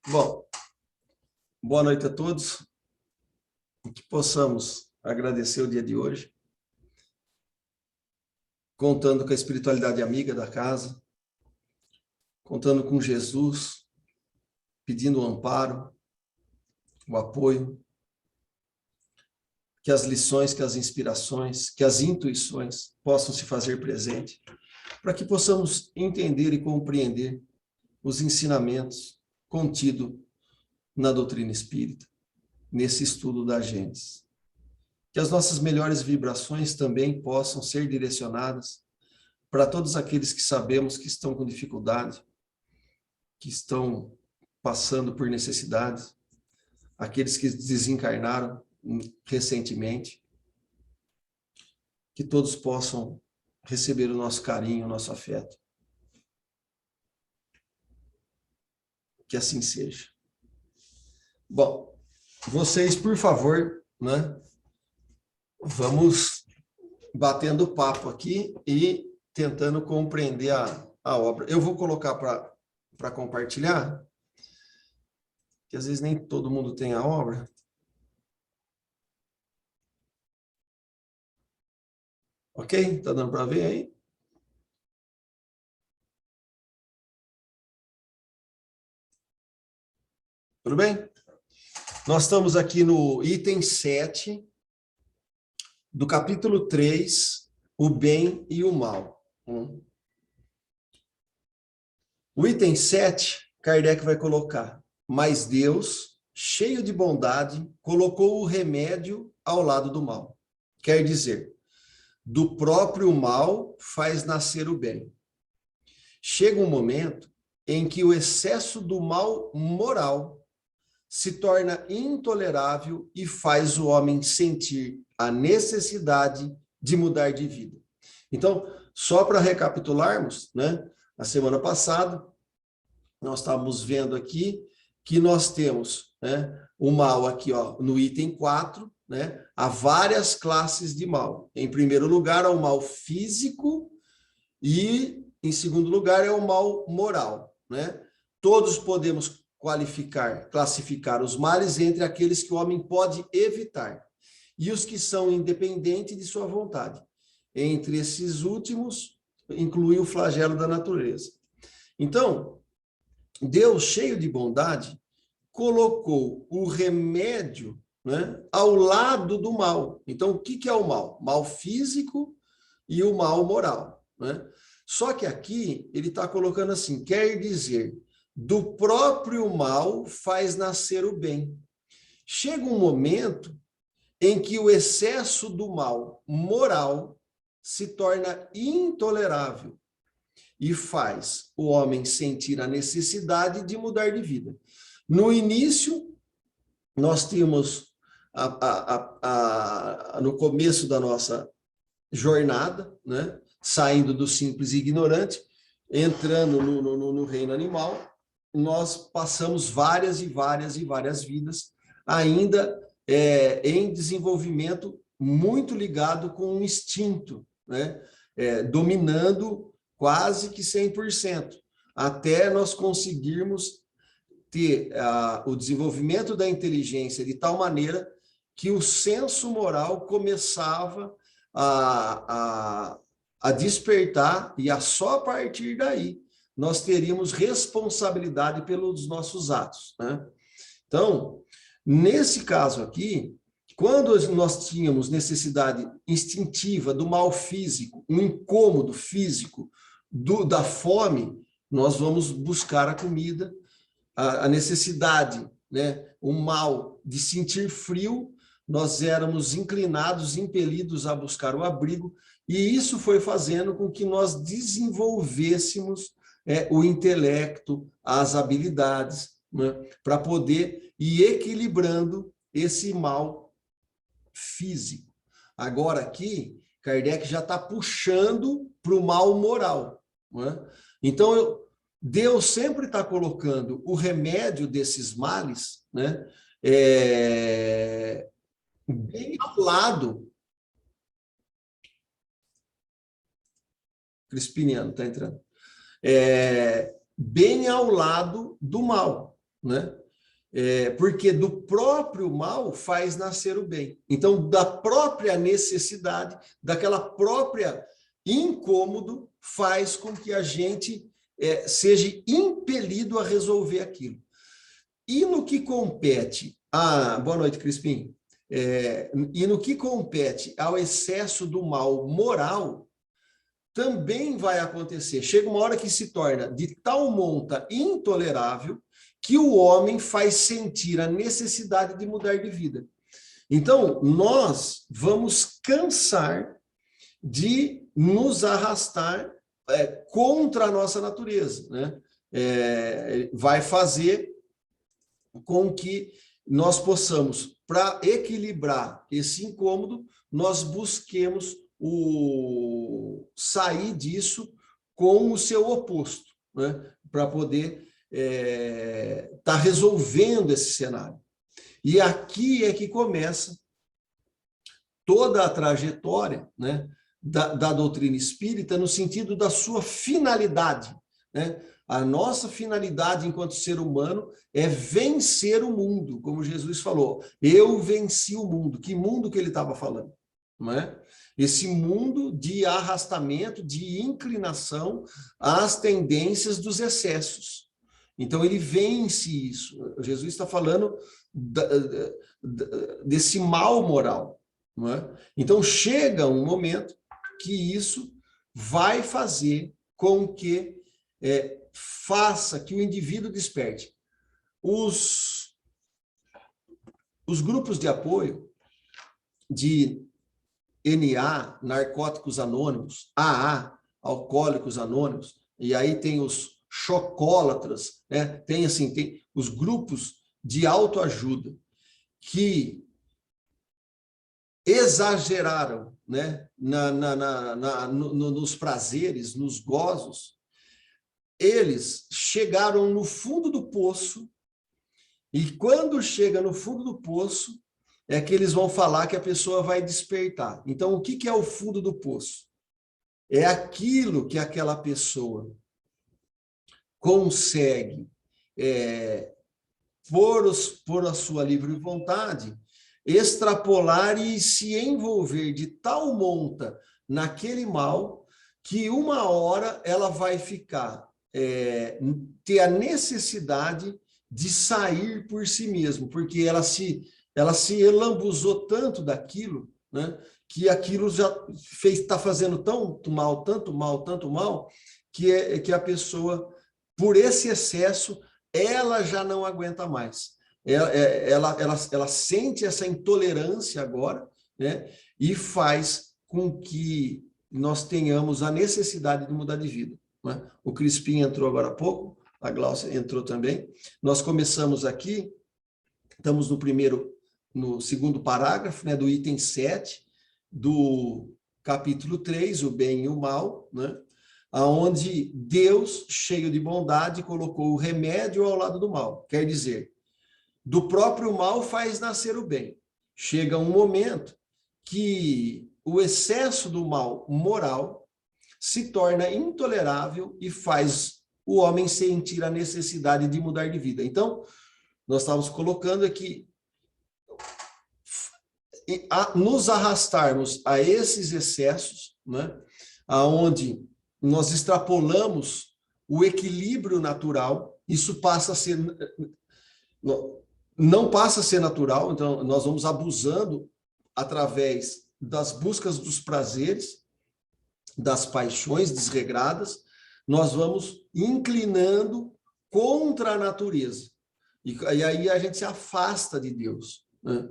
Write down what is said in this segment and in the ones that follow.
Bom, boa noite a todos. Que possamos agradecer o dia de hoje, contando com a espiritualidade amiga da casa, contando com Jesus, pedindo o amparo, o apoio, que as lições, que as inspirações, que as intuições possam se fazer presente, para que possamos entender e compreender os ensinamentos contidos na doutrina espírita, nesse estudo da Gênesis. Que as nossas melhores vibrações também possam ser direcionadas para todos aqueles que sabemos que estão com dificuldade, que estão passando por necessidades, aqueles que desencarnaram recentemente, que todos possam receber o nosso carinho, o nosso afeto. Que assim seja. Bom, vocês, por favor, né, vamos batendo papo aqui e tentando compreender a obra. Eu vou colocar para compartilhar, que às vezes nem todo mundo tem a obra. Ok? Tá dando para ver aí? Tudo bem? Nós estamos aqui no item 7 do capítulo 3, o bem e o mal. O item 7, Kardec vai colocar: mas Deus, cheio de bondade, colocou o remédio ao lado do mal. Quer dizer, do próprio mal faz nascer o bem. Chega um momento em que o excesso do mal moral se torna intolerável e faz o homem sentir a necessidade de mudar de vida. Então, só para recapitularmos, né? Na semana passada, nós estávamos vendo aqui que nós temos, né, o mal aqui, ó, no item 4, né? Há várias classes de mal. Em primeiro lugar, há o mal físico e, em segundo lugar, é o mal moral, né? Todos podemos classificar os males entre aqueles que o homem pode evitar e os que são independentes de sua vontade. Entre esses últimos, inclui o flagelo da natureza. Então, Deus, cheio de bondade, colocou o remédio, né, ao lado do mal. Então, o que é o mal? Mal físico e o mal moral, né? Só que aqui ele está colocando assim, quer dizer, do próprio mal faz nascer o bem. Chega um momento em que o excesso do mal moral se torna intolerável e faz o homem sentir a necessidade de mudar de vida. No início, nós tínhamos, no começo da nossa jornada, né, saindo do simples e ignorante, entrando no reino animal, nós passamos várias e várias e várias vidas, ainda em desenvolvimento muito ligado com o instinto, né, dominando quase que 100%, até nós conseguirmos ter o desenvolvimento da inteligência de tal maneira que o senso moral começava a despertar, e só a partir daí nós teríamos responsabilidade pelos nossos atos, né? Então, nesse caso aqui, quando nós tínhamos necessidade instintiva do mal físico, um incômodo físico, da fome, nós vamos buscar a comida, a necessidade, né, o mal de sentir frio, nós éramos inclinados, impelidos a buscar o abrigo, e isso foi fazendo com que nós desenvolvêssemos o intelecto, as habilidades, né, para poder ir equilibrando esse mal físico. Agora aqui, Kardec já está puxando para o mal moral, né? Então, Deus sempre está colocando o remédio desses males, né, bem ao lado. Crispiniano está entrando. Bem ao lado do mal. né? Porque do próprio mal faz nascer o bem. Então, da própria necessidade, daquela própria incômodo, faz com que a gente seja impelido a resolver aquilo. E no que compete boa noite, Crispim. E no que compete ao excesso do mal moral, também vai acontecer. Chega uma hora que se torna de tal monta intolerável que o homem faz sentir a necessidade de mudar de vida. Então, nós vamos cansar de nos arrastar contra a nossa natureza, né? Vai fazer com que nós possamos, para equilibrar esse incômodo, nós busquemos sair disso com o seu oposto, né? Para poder estar resolvendo esse cenário. E aqui é que começa toda a trajetória, né, da doutrina espírita, no sentido da sua finalidade, né? A nossa finalidade enquanto ser humano é vencer o mundo, como Jesus falou. Eu venci o mundo. Que mundo que ele estava falando? Não é? Esse mundo de arrastamento, de inclinação às tendências dos excessos. Então, ele vence isso. Jesus está falando desse mal moral. Não é? Então, chega um momento que isso vai fazer com que faça que o indivíduo desperte. Os grupos de apoio de NA, Narcóticos Anônimos, AA, Alcoólicos Anônimos, e aí tem os chocólatras, né? Tem os grupos de autoajuda que exageraram, né? Nos prazeres, nos gozos. Eles chegaram no fundo do poço, e quando chega no fundo do poço, é que eles vão falar que a pessoa vai despertar. Então, o que é o fundo do poço? É aquilo que aquela pessoa consegue, por a sua livre vontade, extrapolar e se envolver de tal monta naquele mal, que uma hora ela vai ficar ter a necessidade de sair por si mesmo, porque ela se elambuzou tanto daquilo, né, que aquilo já está fazendo tanto mal, que a pessoa, por esse excesso, ela já não aguenta mais. Ela sente essa intolerância agora, né, e faz com que nós tenhamos a necessidade de mudar de vida. Né? O Crispim entrou agora há pouco, a Gláucia entrou também. Nós começamos aqui, estamos no segundo parágrafo, né, do item 7, do capítulo 3, o bem e o mal, né, onde Deus, cheio de bondade, colocou o remédio ao lado do mal. Quer dizer, do próprio mal faz nascer o bem. Chega um momento que o excesso do mal moral se torna intolerável e faz o homem sentir a necessidade de mudar de vida. Então, nós estávamos colocando aqui, nos arrastarmos a esses excessos, né, aonde nós extrapolamos o equilíbrio natural, isso passa a ser... não passa a ser natural, então nós vamos abusando através das buscas dos prazeres, das paixões desregradas, nós vamos inclinando contra a natureza. E aí a gente se afasta de Deus. Né?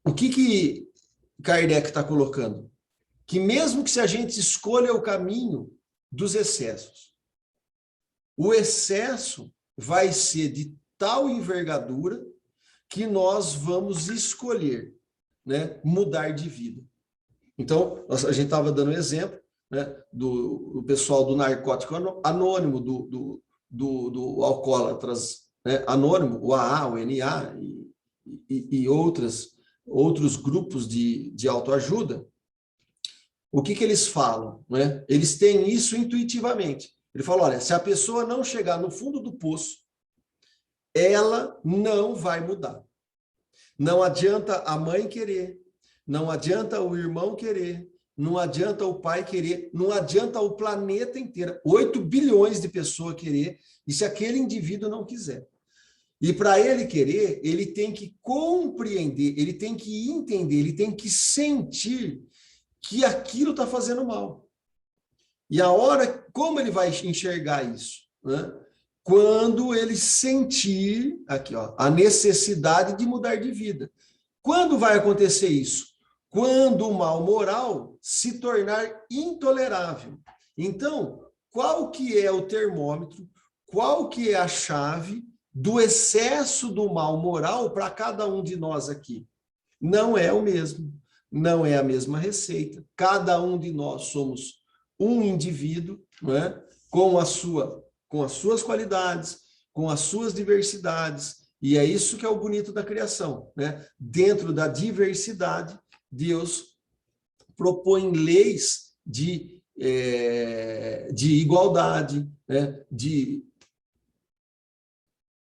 O que Kardec está colocando? Que mesmo que se a gente escolha o caminho dos excessos, o excesso vai ser de tal envergadura que nós vamos escolher, né, mudar de vida. Então, a gente estava dando um exemplo, né, do pessoal do narcótico anônimo, do alcoólatras, né, anônimo, o AA, o NA e outros grupos de autoajuda. O que eles falam? Né? Eles têm isso intuitivamente. Ele fala, olha, se a pessoa não chegar no fundo do poço, ela não vai mudar. Não adianta a mãe querer, não adianta o irmão querer, não adianta o pai querer, não adianta o planeta inteiro, 8 bilhões de pessoas querer, e se aquele indivíduo não quiser. E para ele querer, ele tem que compreender, ele tem que entender, ele tem que sentir que aquilo está fazendo mal. E a hora, como ele vai enxergar isso? Né? Quando ele sentir, aqui, ó, a necessidade de mudar de vida. Quando vai acontecer isso? Quando o mal moral se tornar intolerável. Então, qual que é o termômetro? Qual que é a chave do excesso do mal moral para cada um de nós aqui? Não é o mesmo, não é a mesma receita. Cada um de nós somos um indivíduo, não é? com as suas qualidades, com as suas diversidades, e é isso que é o bonito da criação, né? Dentro da diversidade, Deus propõe leis de igualdade, né? De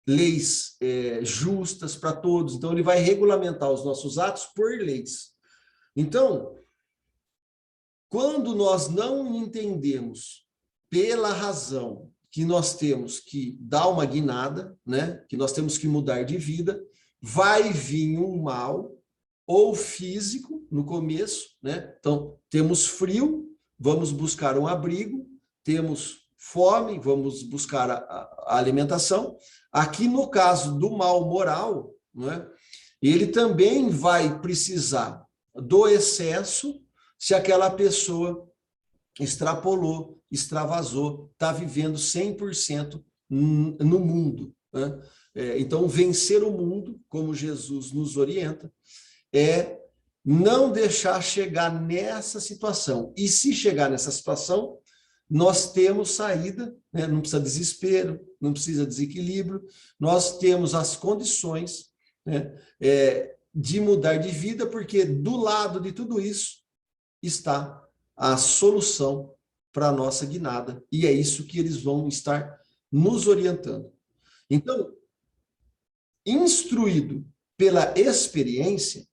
leis justas para todos. Então, ele vai regulamentar os nossos atos por leis. Então, quando nós não entendemos pela razão que nós temos que dar uma guinada, né? Que nós temos que mudar de vida, vai vir um mal, ou físico, no começo, né? Então, temos frio, vamos buscar um abrigo, temos fome, vamos buscar a alimentação. Aqui, no caso do mal moral, né? Ele também vai precisar do excesso se aquela pessoa extrapolou, extravasou, está vivendo 100% no mundo. Né? Então, vencer o mundo, como Jesus nos orienta, é não deixar chegar nessa situação. E se chegar nessa situação, nós temos saída, né? Não precisa desespero, não precisa desequilíbrio, nós temos as condições, né? De mudar de vida, porque do lado de tudo isso está a solução para a nossa guinada, e é isso que eles vão estar nos orientando. Então, instruído pela experiência,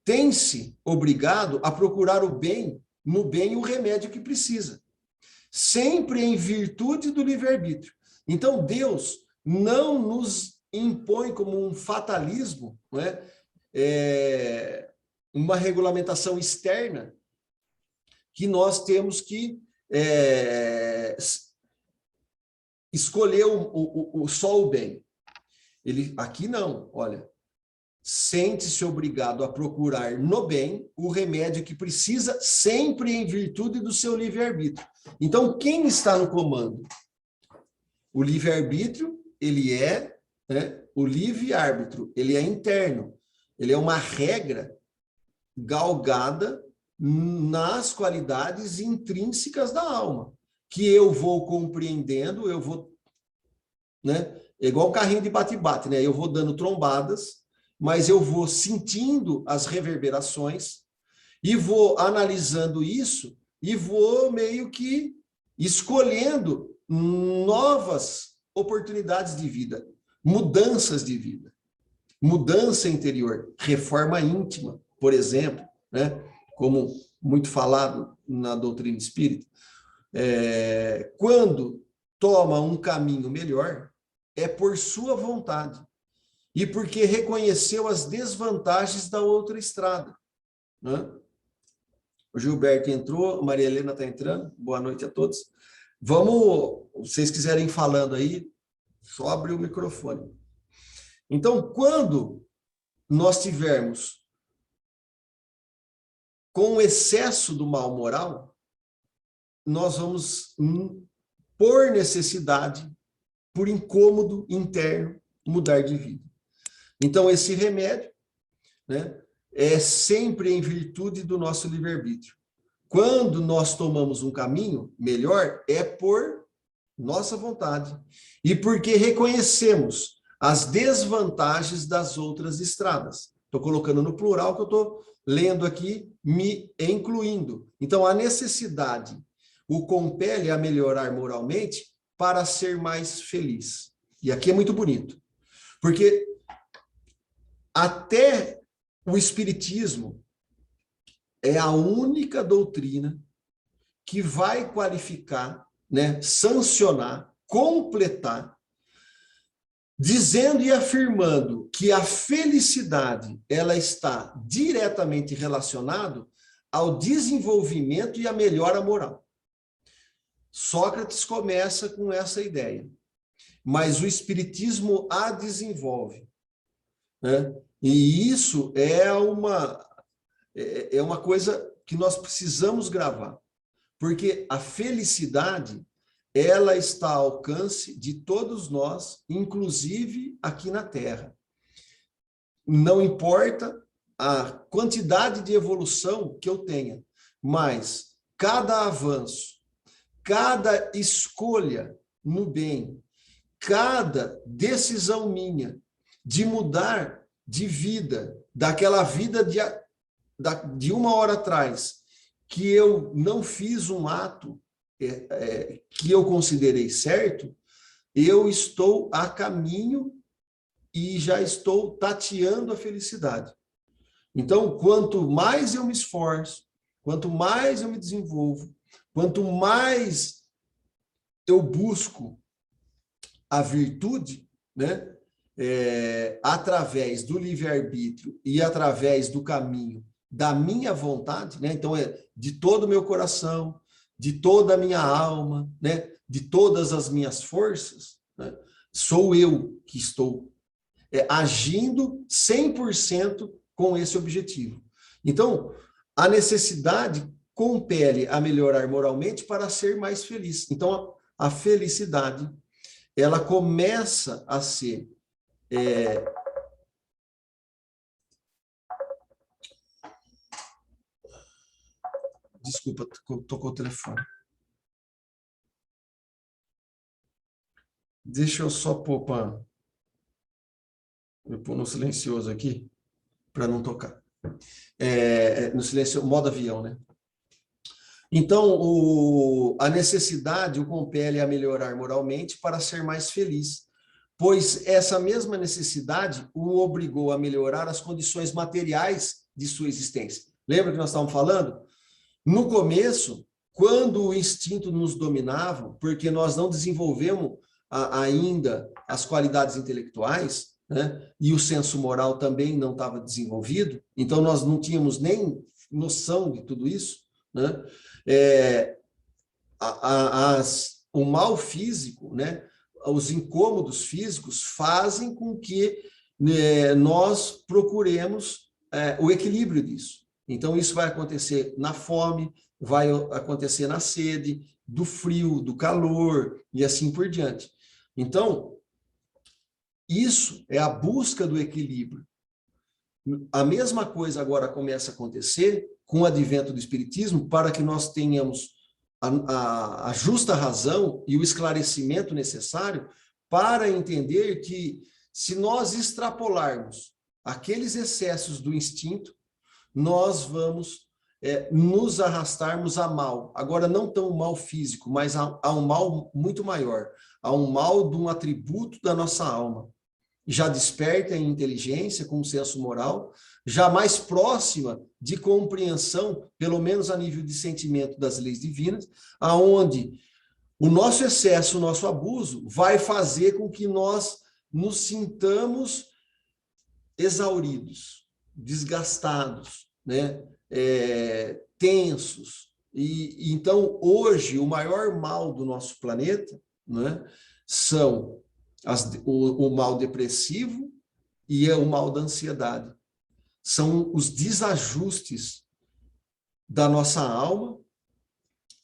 tem-se obrigado a procurar o bem, no bem o remédio que precisa, sempre em virtude do livre-arbítrio. Então, Deus não nos impõe como um fatalismo, não é? Uma regulamentação externa, que nós temos que escolher só o bem. Ele, aqui não, olha, sente-se obrigado a procurar no bem o remédio que precisa, sempre em virtude do seu livre-arbítrio. Então, quem está no comando? O livre-arbítrio, ele é, né, o livre-árbitro, ele é interno, ele é uma regra galgada nas qualidades intrínsecas da alma, que eu vou compreendendo, eu vou, né, é igual um carrinho de bate-bate, né? Eu vou dando trombadas, mas eu vou sentindo as reverberações e vou analisando isso e vou meio que escolhendo novas oportunidades de vida, mudanças de vida, mudança interior, reforma íntima, por exemplo, né? Como muito falado na doutrina espírita, quando toma um caminho melhor, é por sua vontade e porque reconheceu as desvantagens da outra estrada. Né? O Gilberto entrou, a Maria Helena está entrando, boa noite a todos. Vamos, se vocês quiserem ir falando aí, só abrir o microfone. Então, quando nós tivermos com o excesso do mal moral, nós vamos, por necessidade, por incômodo interno, mudar de vida. Então, esse remédio, né, é sempre em virtude do nosso livre-arbítrio. Quando nós tomamos um caminho melhor, é por nossa vontade e porque reconhecemos as desvantagens das outras estradas. Estou colocando no plural que eu estou lendo aqui, me incluindo. Então, a necessidade o compele a melhorar moralmente para ser mais feliz. E aqui é muito bonito. Porque até o Espiritismo é a única doutrina que vai qualificar, né, sancionar, completar, dizendo e afirmando que a felicidade ela está diretamente relacionada ao desenvolvimento e à melhora moral. Sócrates começa com essa ideia, mas o Espiritismo a desenvolve, né? E isso é uma coisa que nós precisamos gravar, porque a felicidade ela está ao alcance de todos nós, inclusive aqui na Terra. Não importa a quantidade de evolução que eu tenha, mas cada avanço, cada escolha no bem, cada decisão minha de mudar de vida, daquela vida de uma hora atrás, que eu não fiz um ato que eu considerei certo, eu estou a caminho e já estou tateando a felicidade. Então, quanto mais eu me esforço, quanto mais eu me desenvolvo, quanto mais eu busco a virtude, né, através do livre-arbítrio e através do caminho da minha vontade, né, então de todo o meu coração, de toda a minha alma, né, de todas as minhas forças, né, sou eu que estou agindo 100% com esse objetivo. Então, a necessidade compele a melhorar moralmente para ser mais feliz. Então, a felicidade, ela começa a ser desculpa, tocou o telefone. Deixa eu só pôr no silencioso aqui, para não tocar. No silencioso, modo avião, né? Então, a necessidade o compele a melhorar moralmente para ser mais feliz, pois essa mesma necessidade o obrigou a melhorar as condições materiais de sua existência. Lembra que nós estávamos falando? No começo, quando o instinto nos dominava, porque nós não desenvolvemos ainda as qualidades intelectuais, né? E o senso moral também não estava desenvolvido, então nós não tínhamos nem noção de tudo isso, né? O mal físico, né? Os incômodos físicos fazem com que, né, nós procuremos o equilíbrio disso. Então, isso vai acontecer na fome, vai acontecer na sede, do frio, do calor, e assim por diante. Então, isso é a busca do equilíbrio. A mesma coisa agora começa a acontecer com o advento do Espiritismo, para que nós tenhamos a justa razão e o esclarecimento necessário para entender que, se nós extrapolarmos aqueles excessos do instinto, nós vamos nos arrastarmos a mal. Agora, não tão mal físico, mas a um mal muito maior, a um mal de um atributo da nossa alma. Já desperta em inteligência, com um senso moral, já mais próxima de compreensão, pelo menos a nível de sentimento das leis divinas, aonde o nosso excesso, o nosso abuso, vai fazer com que nós nos sintamos exauridos, desgastados, né? Tensos. E então, hoje, o maior mal do nosso planeta, né, são o mal depressivo e o mal da ansiedade. São os desajustes da nossa alma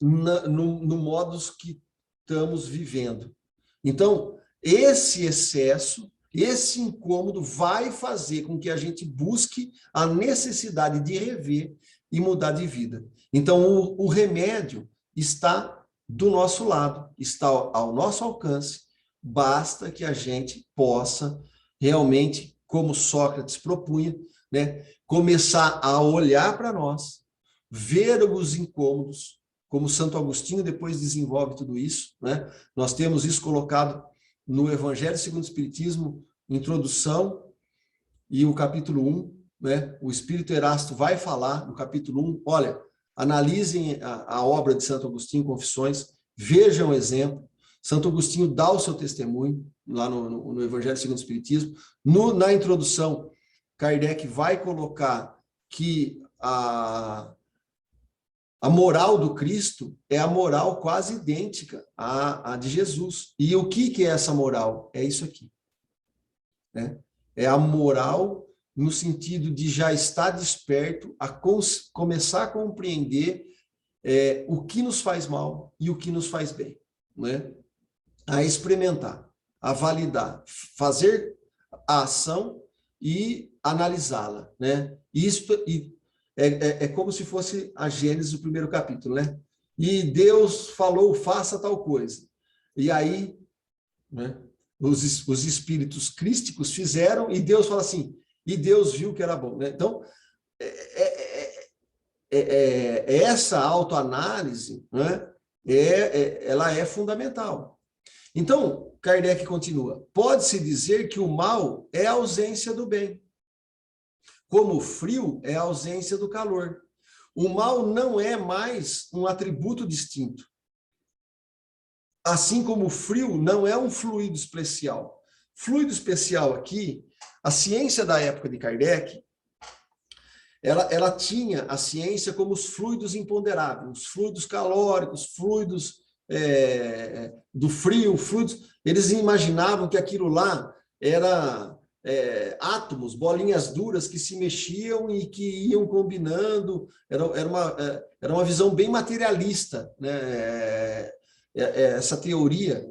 no modo que estamos vivendo. Então, esse excesso, esse incômodo vai fazer com que a gente busque a necessidade de rever e mudar de vida. Então, o remédio está do nosso lado, está ao nosso alcance, basta que a gente possa realmente, como Sócrates propunha, né, começar a olhar para nós, ver os incômodos, como Santo Agostinho depois desenvolve tudo isso, né? Nós temos isso colocado no Evangelho segundo o Espiritismo, introdução e o capítulo 1, né? O Espírito Erasto vai falar no capítulo 1, olha, analisem a obra de Santo Agostinho, Confissões, vejam o exemplo. Santo Agostinho dá o seu testemunho lá no Evangelho segundo o Espiritismo. Na introdução, Kardec vai colocar que a moral do Cristo é a moral quase idêntica à de Jesus. E o que é essa moral? É isso aqui, né? É a moral no sentido de já estar desperto a começar a compreender o que nos faz mal e o que nos faz bem, né? A experimentar, a validar, fazer a ação e analisá-la, né? Isso é como se fosse a Gênesis, o primeiro capítulo, né? E Deus falou, faça tal coisa. E aí, né, os espíritos crísticos fizeram e Deus fala assim, e Deus viu que era bom, né? Então, essa autoanálise, né, ela é fundamental. Então, Kardec continua, pode-se dizer que o mal é a ausência do bem, como o frio é a ausência do calor. O mal não é mais um atributo distinto. Assim como o frio não é um fluido especial. Fluido especial aqui, a ciência da época de Kardec, ela tinha a ciência como os fluidos imponderáveis, os fluidos calóricos, fluidos do frio, fluidos. Eles imaginavam que aquilo lá era átomos, bolinhas duras que se mexiam e que iam combinando. Era uma visão bem materialista, né? Essa teoria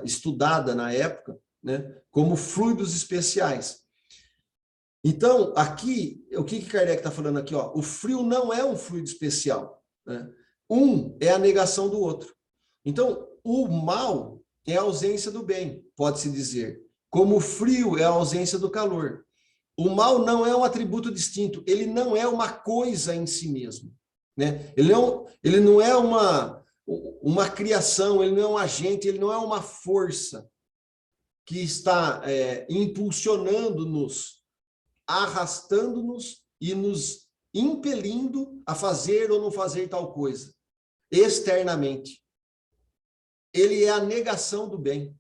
estudada na época, né? Como fluidos especiais. Então, aqui, o que Kardec está falando aqui? Ó, o frio não é um fluido especial, né? Um é a negação do outro. Então, o mal é a ausência do bem, pode-se dizer. Como o frio é a ausência do calor. O mal não é um atributo distinto, ele não é uma coisa em si mesmo, né? Ele não é uma criação, ele não é um agente, ele não é uma força que está impulsionando-nos, arrastando-nos e nos impelindo a fazer ou não fazer tal coisa, externamente. Ele é a negação do bem.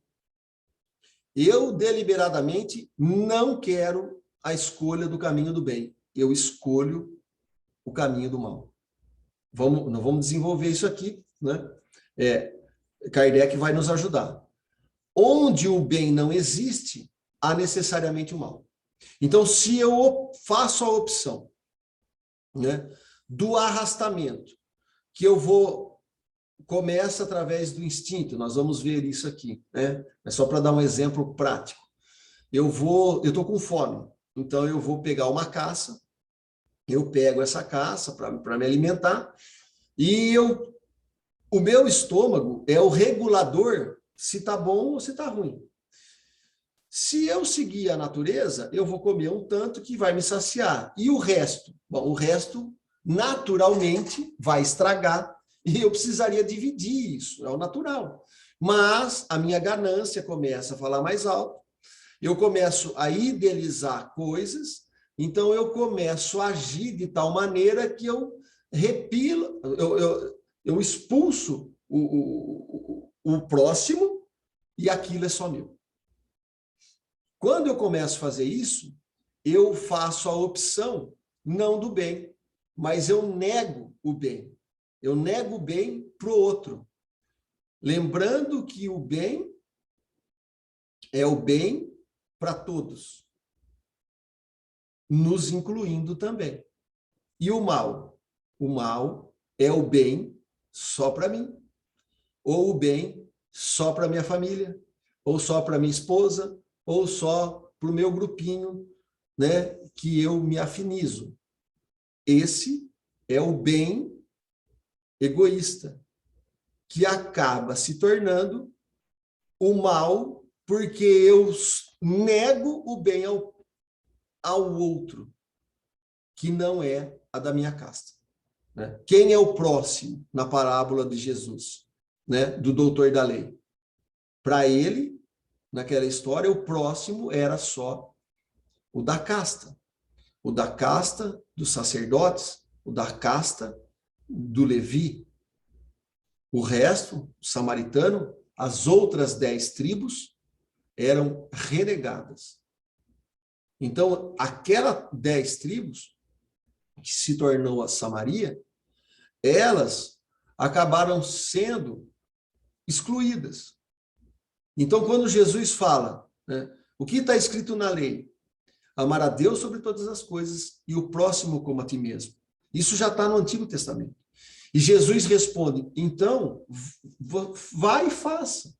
Eu, deliberadamente, não quero a escolha do caminho do bem. Eu escolho o caminho do mal. Nós vamos desenvolver isso aqui, né? Kardec vai nos ajudar. Onde o bem não existe, há necessariamente o mal. Então, se eu faço a opção, né, do arrastamento, que começa através do instinto, nós vamos ver isso aqui, né? É só para dar um exemplo prático. Eu estou com fome, então eu vou pegar uma caça, eu pego essa caça para me alimentar, e o meu estômago é o regulador se está bom ou se está ruim. Se eu seguir a natureza, eu vou comer um tanto que vai me saciar. E o resto? Bom, o resto naturalmente vai estragar e eu precisaria dividir isso, é o natural. Mas a minha ganância começa a falar mais alto, eu começo a idealizar coisas, então eu começo a agir de tal maneira que eu repilo, eu expulso o próximo e aquilo é só meu. Quando eu começo a fazer isso, eu faço a opção não do bem, mas eu nego o bem. Eu nego o bem para o outro. Lembrando que o bem é o bem para todos, nos incluindo também. E o mal? O mal é o bem só para mim, ou o bem só para minha família, ou só para minha esposa, ou só para o meu grupinho, né, que eu me afinizo. Esse é o bem egoísta, que acaba se tornando o mal, porque eu nego o bem ao outro, que não é a da minha casta, né? Quem é o próximo na parábola de Jesus, né, do doutor da lei? Para ele, naquela história, o próximo era só o da casta. O da casta dos sacerdotes, o da casta do Levi. O resto, o samaritano, as outras 10 tribos eram renegadas. Então, aquelas 10 tribos, que se tornou a Samaria, elas acabaram sendo excluídas. Então, quando Jesus fala, né, o que está escrito na lei? Amar a Deus sobre todas as coisas e o próximo como a ti mesmo. Isso já está no Antigo Testamento. E Jesus responde, então, vai e faça.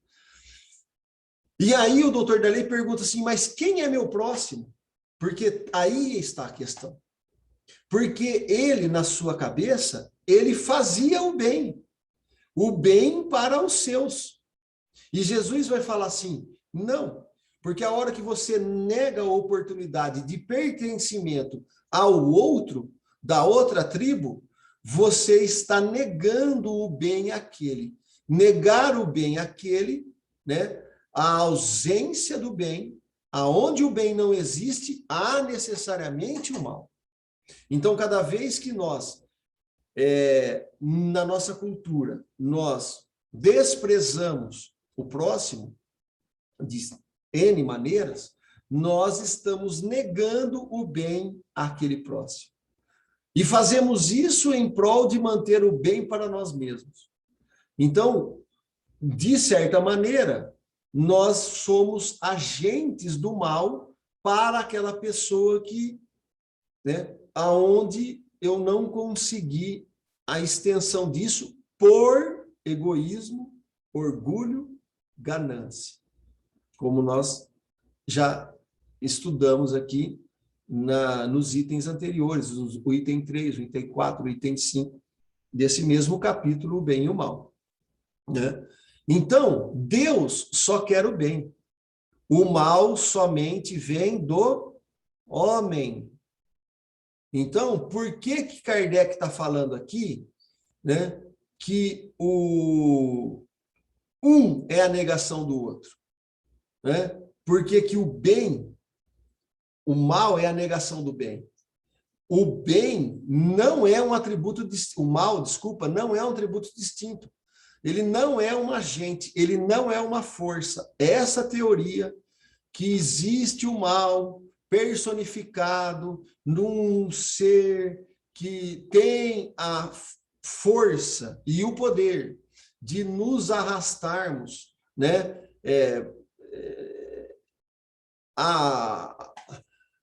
E aí o doutor da lei pergunta assim, mas quem é meu próximo? Porque aí está a questão. Porque ele, na sua cabeça, ele fazia o bem para os seus. E Jesus vai falar assim, não, porque a hora que você nega a oportunidade de pertencimento ao outro, da outra tribo, você está negando o bem àquele. Negar o bem àquele, né? A ausência do bem, aonde o bem não existe, há necessariamente o mal. Então, cada vez que nós, na nossa cultura, nós desprezamos o próximo, de N maneiras, nós estamos negando o bem àquele próximo. E fazemos isso em prol de manter o bem para nós mesmos. Então, de certa maneira, nós somos agentes do mal para aquela pessoa que, né, aonde eu não consegui a extensão disso por egoísmo, orgulho, ganância. Como nós já estudamos aqui nos itens anteriores, o item 3, o item 4, o item 5, desse mesmo capítulo, o bem e o mal. Né? Então, Deus só quer o bem. O mal somente vem do homem. Então, por que Kardec está falando aqui, né, que um é a negação do outro? Né? Por que o mal é a negação do bem? O bem não é um atributo, o mal, desculpa, não é um atributo distinto. Ele não é um agente, ele não é uma força. Essa teoria que existe o mal personificado num ser que tem a força e o poder de nos arrastarmos, né,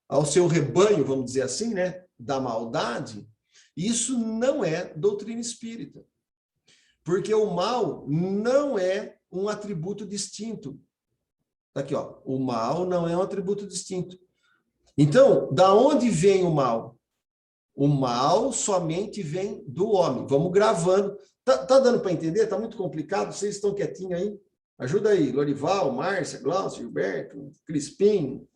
ao seu rebanho, vamos dizer assim, né, da maldade, isso não é doutrina espírita. Porque o mal não é um atributo distinto. Aqui, ó, o mal não é um atributo distinto. Então, da onde vem o mal? O mal somente vem do homem. Vamos gravando. Tá dando para entender? Tá muito complicado? Vocês estão quietinhos aí? Ajuda aí, Lorival, Márcia, Glaucio, Gilberto, Crispim.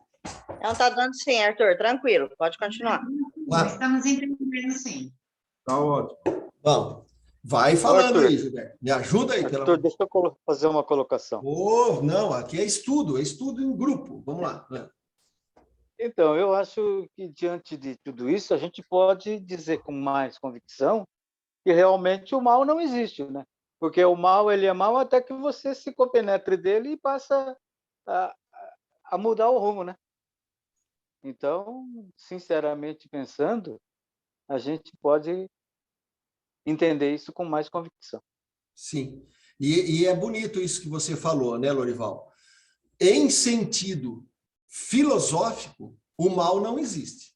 Não, tá dando sim, Arthur, tranquilo, pode continuar. Estamos entendendo sim. Tá ótimo. Vamos. Vai falando, Arthur, aí, Gilberto. Me ajuda aí. Arthur, deixa eu fazer uma colocação. Não, aqui é estudo em grupo. Vamos lá. Então, eu acho que, diante de tudo isso, a gente pode dizer com mais convicção que realmente o mal não existe, né? Porque o mal, ele é mal até que você se compenetre dele e passa a mudar o rumo, né? Então, sinceramente pensando, a gente pode entender isso com mais convicção. Sim. E é bonito isso que você falou, né, Lorival? Em sentido filosófico, o mal não existe.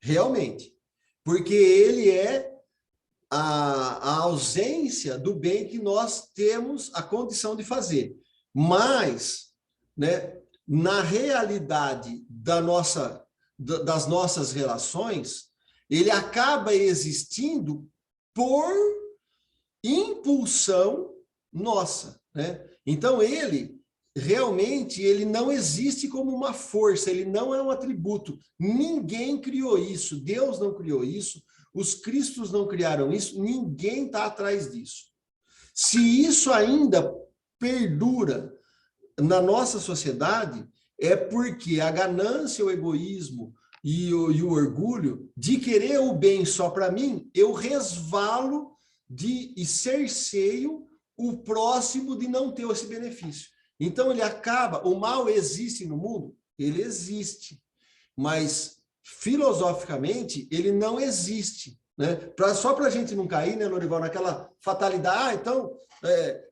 Realmente. Porque ele é a ausência do bem que nós temos a condição de fazer. Mas, né, na realidade das nossas relações, ele acaba existindo por impulsão nossa, né? Então, ele não existe como uma força, ele não é um atributo. Ninguém criou isso, Deus não criou isso, os cristos não criaram isso, ninguém está atrás disso. Se isso ainda perdura na nossa sociedade é porque a ganância, o egoísmo e o orgulho de querer o bem só para mim, eu resvalo e cerceio o próximo de não ter esse benefício. Então, ele acaba... O mal existe no mundo? Ele existe. Mas, filosoficamente, ele não existe. Né? Só para a gente não cair, né, Lorival, naquela fatalidade, então,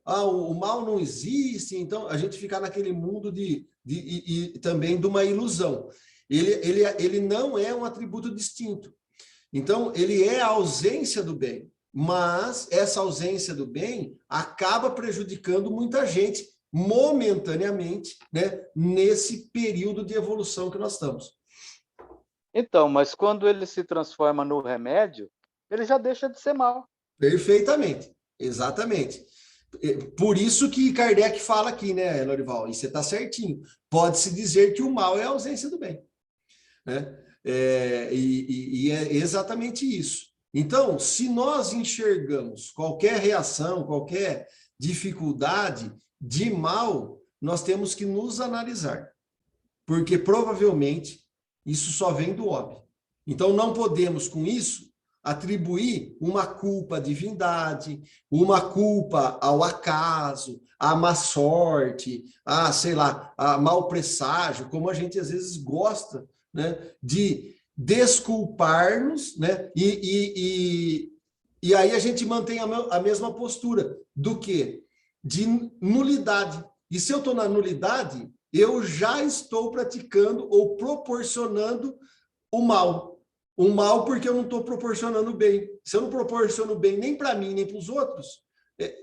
o mal não existe, então a gente ficar naquele mundo e também de uma ilusão. Ele não é um atributo distinto. Então, ele é a ausência do bem, mas essa ausência do bem acaba prejudicando muita gente momentaneamente, né, nesse período de evolução que nós estamos. Então, mas quando ele se transforma no remédio, ele já deixa de ser mal. Perfeitamente, exatamente. Por isso que Kardec fala aqui, né, Lorival? E você está certinho. Pode-se dizer que o mal é a ausência do bem. Né? E é exatamente isso. Então, se nós enxergamos qualquer reação, qualquer dificuldade de mal, nós temos que nos analisar. Porque provavelmente isso só vem do homem. Então, não podemos, com isso, atribuir uma culpa à divindade, uma culpa ao acaso, à má sorte, a, sei lá, a mau presságio, como a gente às vezes gosta, né, de desculpar-nos, né, e aí a gente mantém a mesma postura do quê? De nulidade. E se eu estou na nulidade, eu já estou praticando ou proporcionando o mal. O mal porque eu não estou proporcionando bem. Se eu não proporciono bem nem para mim, nem para os outros,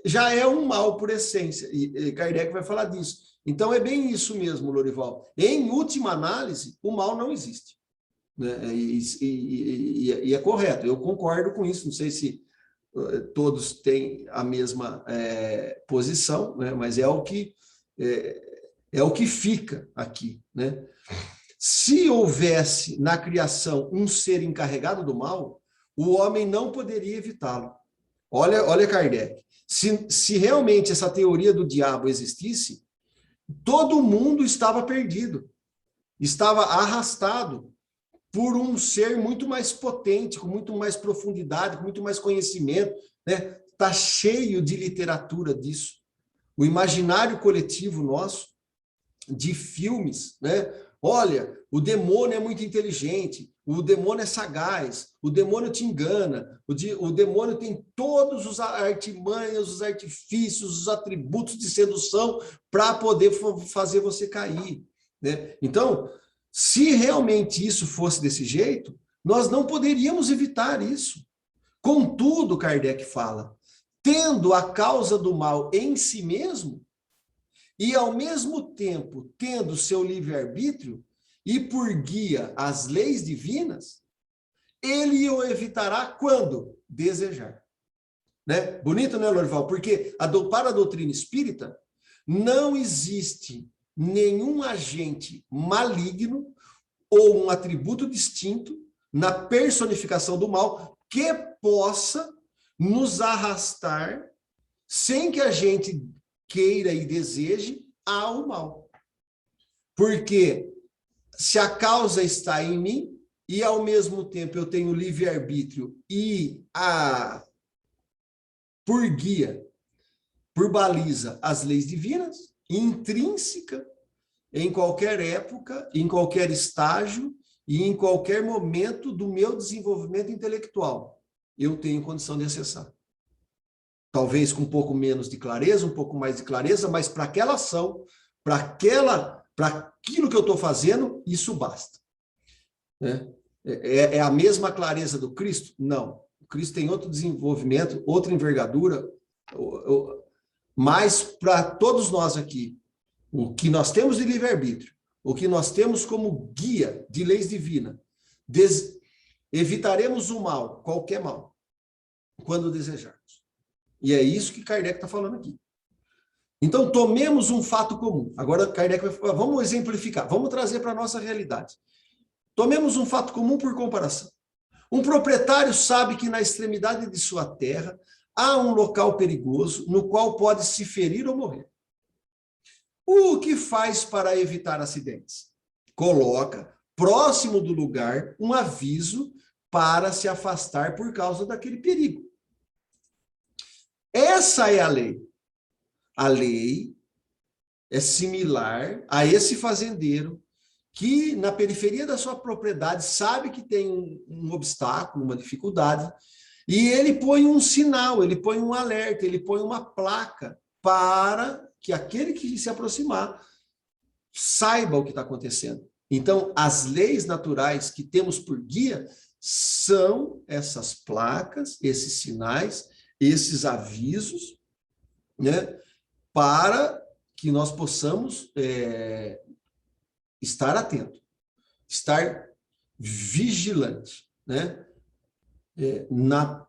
já é um mal por essência. E Kardec vai falar disso. Então, é bem isso mesmo, Lorival. Em última análise, o mal não existe. Né? E é correto, eu concordo com isso. Não sei se todos têm a mesma posição, né? Mas é o que fica aqui, né? Se houvesse na criação um ser encarregado do mal, o homem não poderia evitá-lo. Olha Kardec. Se realmente essa teoria do diabo existisse, todo mundo estava perdido, estava arrastado por um ser muito mais potente, com muito mais profundidade, com muito mais conhecimento, né? Está cheio de literatura disso. O imaginário coletivo nosso, de filmes, né? Olha, o demônio é muito inteligente, o demônio é sagaz, o demônio te engana, o demônio tem todos os artimanhas, os artifícios, os atributos de sedução para poder fazer você cair, né? Então, se realmente isso fosse desse jeito, nós não poderíamos evitar isso. Contudo, Kardec fala, tendo a causa do mal em si mesmo, e, ao mesmo tempo, tendo seu livre-arbítrio e por guia as leis divinas, ele o evitará quando desejar. Né? Bonito, né, Lorival? Porque para a doutrina espírita, não existe nenhum agente maligno ou um atributo distinto na personificação do mal que possa nos arrastar sem que a gente queira e deseje ao mal. Porque se a causa está em mim e, ao mesmo tempo, eu tenho livre-arbítrio e por guia, por baliza, as leis divinas, intrínseca, em qualquer época, em qualquer estágio e em qualquer momento do meu desenvolvimento intelectual, eu tenho condição de acessar. Talvez com um pouco menos de clareza, um pouco mais de clareza, mas para aquela ação, para aquilo que eu estou fazendo, isso basta. Né? É a mesma clareza do Cristo? Não. O Cristo tem outro desenvolvimento, outra envergadura, mas para todos nós aqui, o que nós temos de livre-arbítrio, o que nós temos como guia de leis divinas, evitaremos o mal, qualquer mal, quando desejarmos. E é isso que Kardec está falando aqui. Então, tomemos um fato comum. Agora, Kardec vai falar, vamos exemplificar, vamos trazer para a nossa realidade. Tomemos um fato comum por comparação. Um proprietário sabe que na extremidade de sua terra há um local perigoso no qual pode se ferir ou morrer. O que faz para evitar acidentes? Coloca próximo do lugar um aviso para se afastar por causa daquele perigo. Essa é a lei. A lei é similar a esse fazendeiro que, na periferia da sua propriedade, sabe que tem um obstáculo, uma dificuldade, e ele põe um sinal, ele põe um alerta, ele põe uma placa para que aquele que se aproximar saiba o que está acontecendo. Então, as leis naturais que temos por guia são essas placas, esses sinais, esses avisos, né, para que nós possamos estar atento, estar vigilante, né, na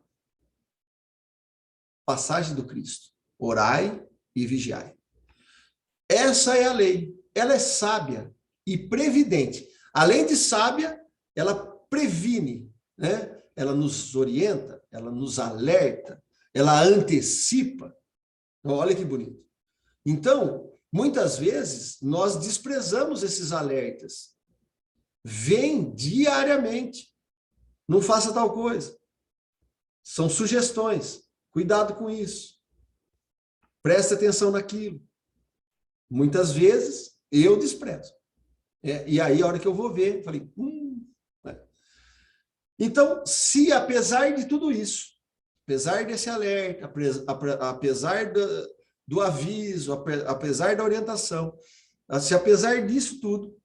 passagem do Cristo. Orai e vigiai. Essa é a lei. Ela é sábia e previdente. Além de sábia, ela previne, né? Ela nos orienta, ela nos alerta, ela antecipa. Olha que bonito. Então, muitas vezes, nós desprezamos esses alertas. Vem diariamente. Não faça tal coisa. São sugestões. Cuidado com isso. Preste atenção naquilo. Muitas vezes, eu desprezo. E aí, a hora que eu vou ver, falei, né? Então, se apesar de tudo isso, apesar desse alerta, apesar do aviso, apesar da orientação, se apesar disso tudo,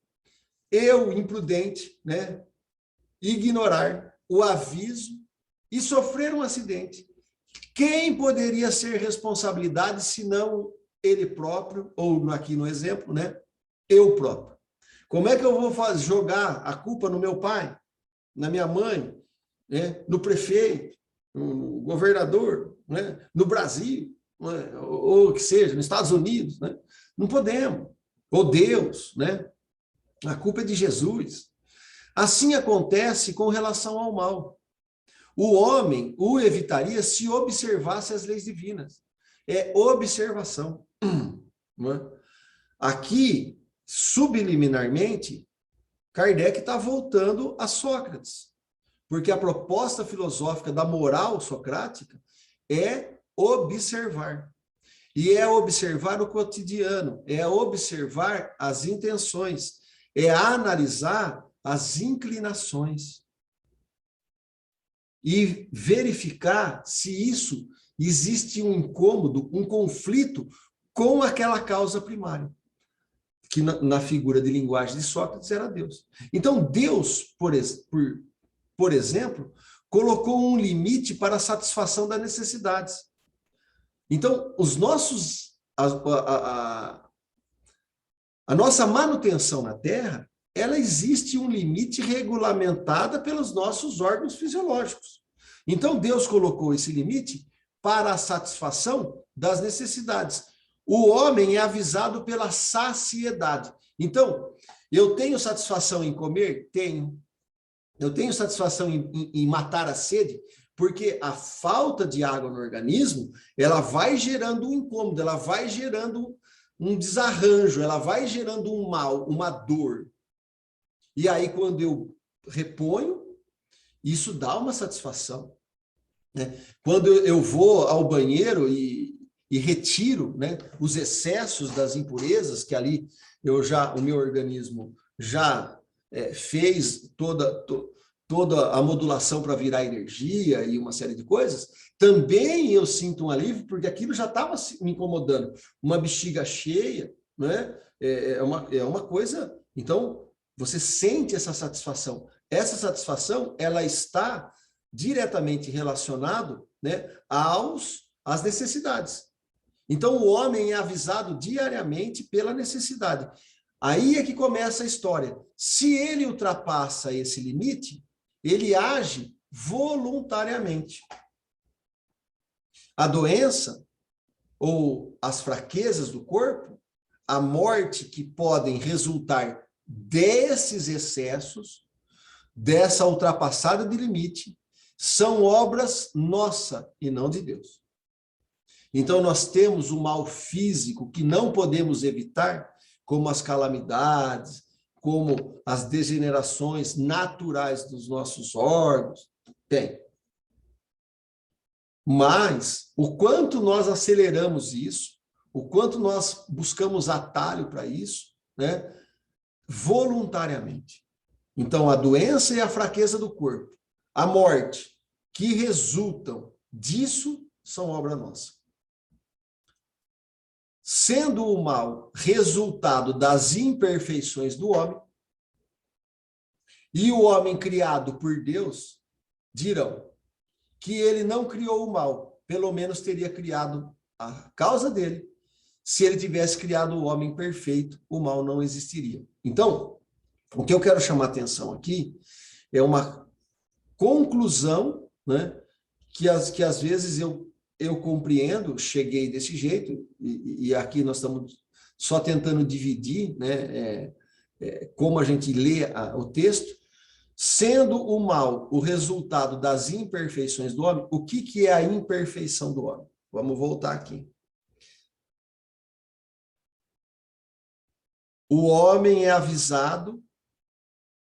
eu, imprudente, né, ignorar o aviso e sofrer um acidente, quem poderia ser responsabilidade se não ele próprio, ou aqui no exemplo, né, eu próprio? Como é que eu vou jogar a culpa no meu pai, na minha mãe, né, no prefeito, no governador, né, no Brasil, né, ou que seja, nos Estados Unidos? Né? Não podemos. Ou Deus, né? A culpa é de Jesus. Assim acontece com relação ao mal. O homem o evitaria se observasse as leis divinas. É observação. Não é? Aqui, subliminarmente, Kardec está voltando a Sócrates, porque a proposta filosófica da moral socrática é observar. E é observar o cotidiano, é observar as intenções, é analisar as inclinações e verificar se isso existe um incômodo, um conflito com aquela causa primária, que na figura de linguagem de Sócrates era Deus. Então, Deus, por exemplo, colocou um limite para a satisfação das necessidades. Então, a nossa manutenção na Terra, ela existe um limite regulamentada pelos nossos órgãos fisiológicos. Então, Deus colocou esse limite para a satisfação das necessidades. O homem é avisado pela saciedade. Então, eu tenho satisfação em comer? Tenho. Eu tenho satisfação em matar a sede? Porque a falta de água no organismo, ela vai gerando um incômodo, ela vai gerando um desarranjo, ela vai gerando um mal, uma dor. E aí, quando eu reponho, isso dá uma satisfação. Né? Quando eu vou ao banheiro e retiro, né, os excessos das impurezas, que ali o meu organismo já fez toda a modulação para virar energia e uma série de coisas, também eu sinto um alívio, porque aquilo já estava me incomodando. Uma bexiga cheia, né? É uma coisa... Então, você sente essa satisfação. Essa satisfação, ela está diretamente relacionada, né, às necessidades. Então, o homem é avisado diariamente pela necessidade. Aí é que começa a história. Se ele ultrapassa esse limite, ele age voluntariamente. A doença ou as fraquezas do corpo, a morte que podem resultar desses excessos, dessa ultrapassada de limite, são obras nossas e não de Deus. Então, nós temos o mal físico que não podemos evitar, como as calamidades, como as degenerações naturais dos nossos órgãos. Tem. Mas, o quanto nós aceleramos isso, o quanto nós buscamos atalho para isso, né? Voluntariamente. Então, a doença e a fraqueza do corpo, a morte, que resultam disso, são obra nossa. Sendo o mal resultado das imperfeições do homem, e o homem criado por Deus, dirão que ele não criou o mal, pelo menos teria criado a causa dele. Se ele tivesse criado o homem perfeito, o mal não existiria. Então, o que eu quero chamar a atenção aqui é uma conclusão, né, que às vezes eu compreendo, cheguei desse jeito, e aqui nós estamos só tentando dividir, né, como a gente lê o texto. Sendo o mal o resultado das imperfeições do homem, o que é a imperfeição do homem? Vamos voltar aqui. O homem é avisado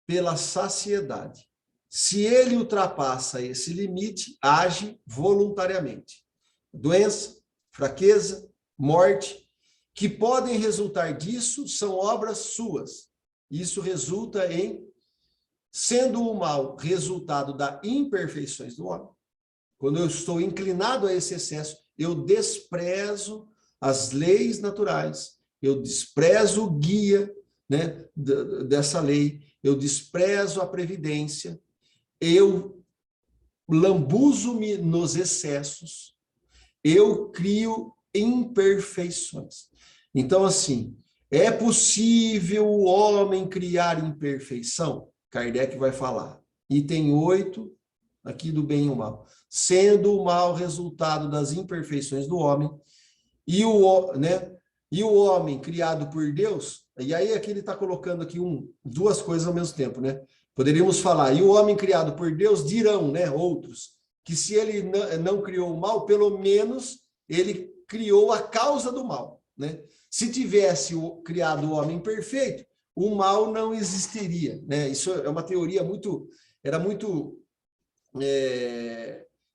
pela saciedade. Se ele ultrapassa esse limite, age voluntariamente. Doença, fraqueza, morte, que podem resultar disso, são obras suas. Isso resulta em, sendo o mal resultado das imperfeições do homem. Quando eu estou inclinado a esse excesso, eu desprezo as leis naturais, eu desprezo o guia, né, dessa lei, eu desprezo a previdência, eu lambuzo-me nos excessos, eu crio imperfeições. Então, assim, é possível o homem criar imperfeição? Kardec vai falar. Item 8, aqui do bem e o mal. Sendo o mal resultado das imperfeições do homem, e o homem criado por Deus, e aí aqui ele está colocando aqui duas coisas ao mesmo tempo, né? Poderíamos falar, e o homem criado por Deus dirão, né, outros, que se ele não criou o mal, pelo menos ele criou a causa do mal, né? Se tivesse criado o homem perfeito, o mal não existiria, né? Isso é uma teoria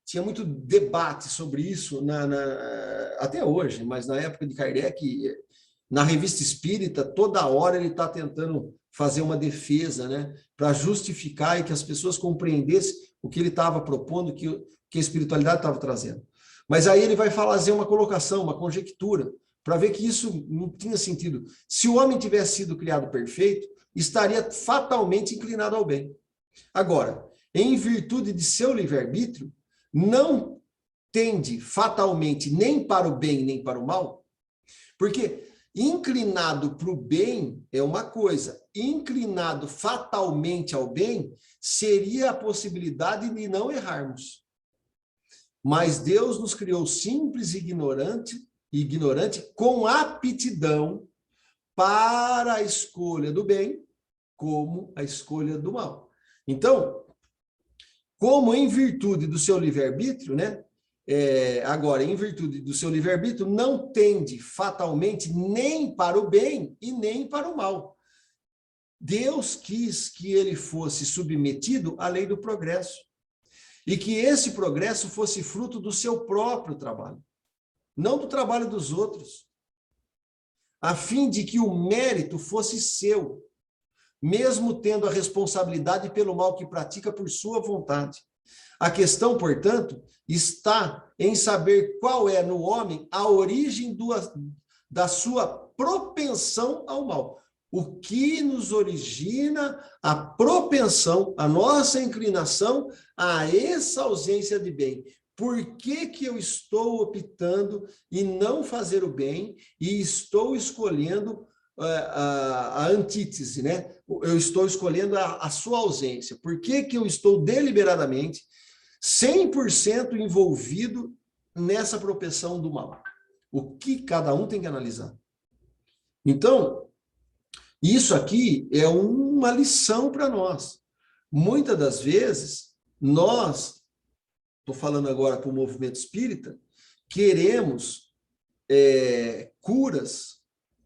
tinha muito debate sobre isso até hoje, mas na época de Kardec, na Revista Espírita, toda hora ele está tentando fazer uma defesa, né, para justificar e que as pessoas compreendessem o que ele estava propondo, que a espiritualidade estava trazendo. Mas aí ele vai fazer uma colocação, uma conjectura, para ver que isso não tinha sentido. Se o homem tivesse sido criado perfeito, estaria fatalmente inclinado ao bem. Agora, em virtude de seu livre-arbítrio, não tende fatalmente nem para o bem nem para o mal, porque inclinado para o bem é uma coisa, inclinado fatalmente ao bem seria a possibilidade de não errarmos. Mas Deus nos criou simples e ignorante com aptidão para a escolha do bem como a escolha do mal. Então, como em virtude do seu livre-arbítrio, né? Agora, em virtude do seu livre-arbítrio, não tende fatalmente nem para o bem e nem para o mal. Deus quis que ele fosse submetido à lei do progresso e que esse progresso fosse fruto do seu próprio trabalho, não do trabalho dos outros, a fim de que o mérito fosse seu, mesmo tendo a responsabilidade pelo mal que pratica por sua vontade. A questão, portanto, está em saber qual é no homem a origem da sua propensão ao mal. O que nos origina a propensão, a nossa inclinação a essa ausência de bem? Por que eu estou optando em não fazer o bem e estou escolhendo a antítese, né? Eu estou escolhendo a sua ausência. Por que eu estou deliberadamente 100% envolvido nessa propensão do mal? O que cada um tem que analisar. Então, isso aqui é uma lição para nós. Muitas das vezes, nós, estou falando agora para o movimento espírita, queremos curas,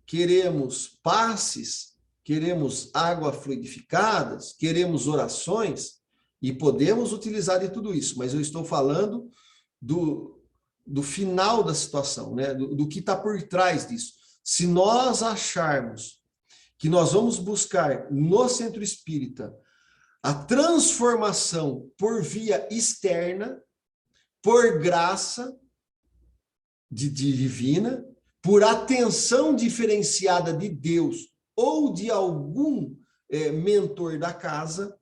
queremos passes, queremos água fluidificadas, queremos orações, e podemos utilizar de tudo isso, mas eu estou falando do final da situação, né? do que está por trás disso. Se nós acharmos que nós vamos buscar no centro espírita a transformação por via externa, por graça de divina, por atenção diferenciada de Deus ou de algum mentor da casa,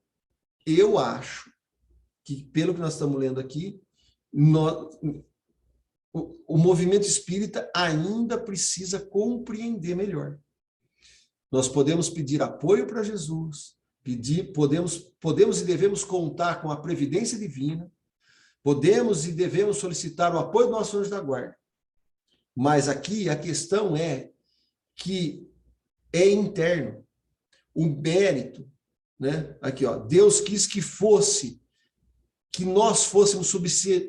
eu acho que, pelo que nós estamos lendo aqui, o movimento espírita ainda precisa compreender melhor. Nós podemos pedir apoio para Jesus, podemos e devemos contar com a previdência divina, podemos e devemos solicitar o apoio do nosso anjo da guarda. Mas aqui a questão é que é interno. O mérito, né? Aqui, ó, Deus quis que nós fôssemos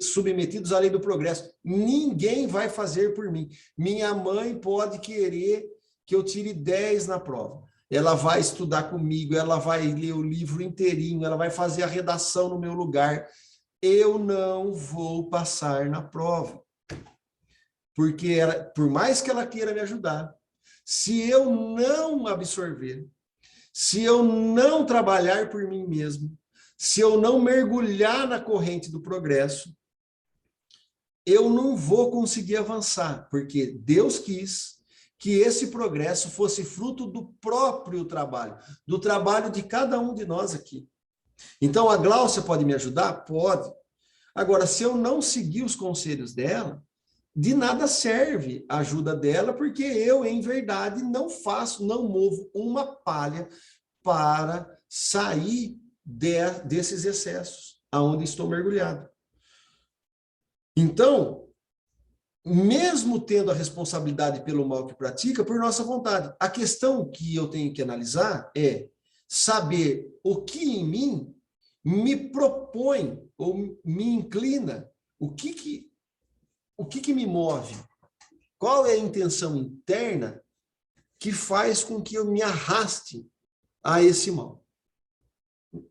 submetidos à lei do progresso. Ninguém vai fazer por mim. Minha mãe pode querer que eu tire 10 na prova. Ela vai estudar comigo, ela vai ler o livro inteirinho, ela vai fazer a redação no meu lugar. Eu não vou passar na prova. Porque por mais que ela queira me ajudar, se eu não absorver, se eu não trabalhar por mim mesmo, se eu não mergulhar na corrente do progresso, eu não vou conseguir avançar, porque Deus quis que esse progresso fosse fruto do próprio trabalho, do trabalho de cada um de nós aqui. Então, a Gláucia pode me ajudar? Pode. Agora, se eu não seguir os conselhos dela, de nada serve a ajuda dela, porque eu, em verdade, não movo uma palha para sair desses excessos, aonde estou mergulhado. Então, mesmo tendo a responsabilidade pelo mal que pratica, por nossa vontade. A questão que eu tenho que analisar é saber o que em mim me propõe ou me inclina, o que me move, qual é a intenção interna que faz com que eu me arraste a esse mal,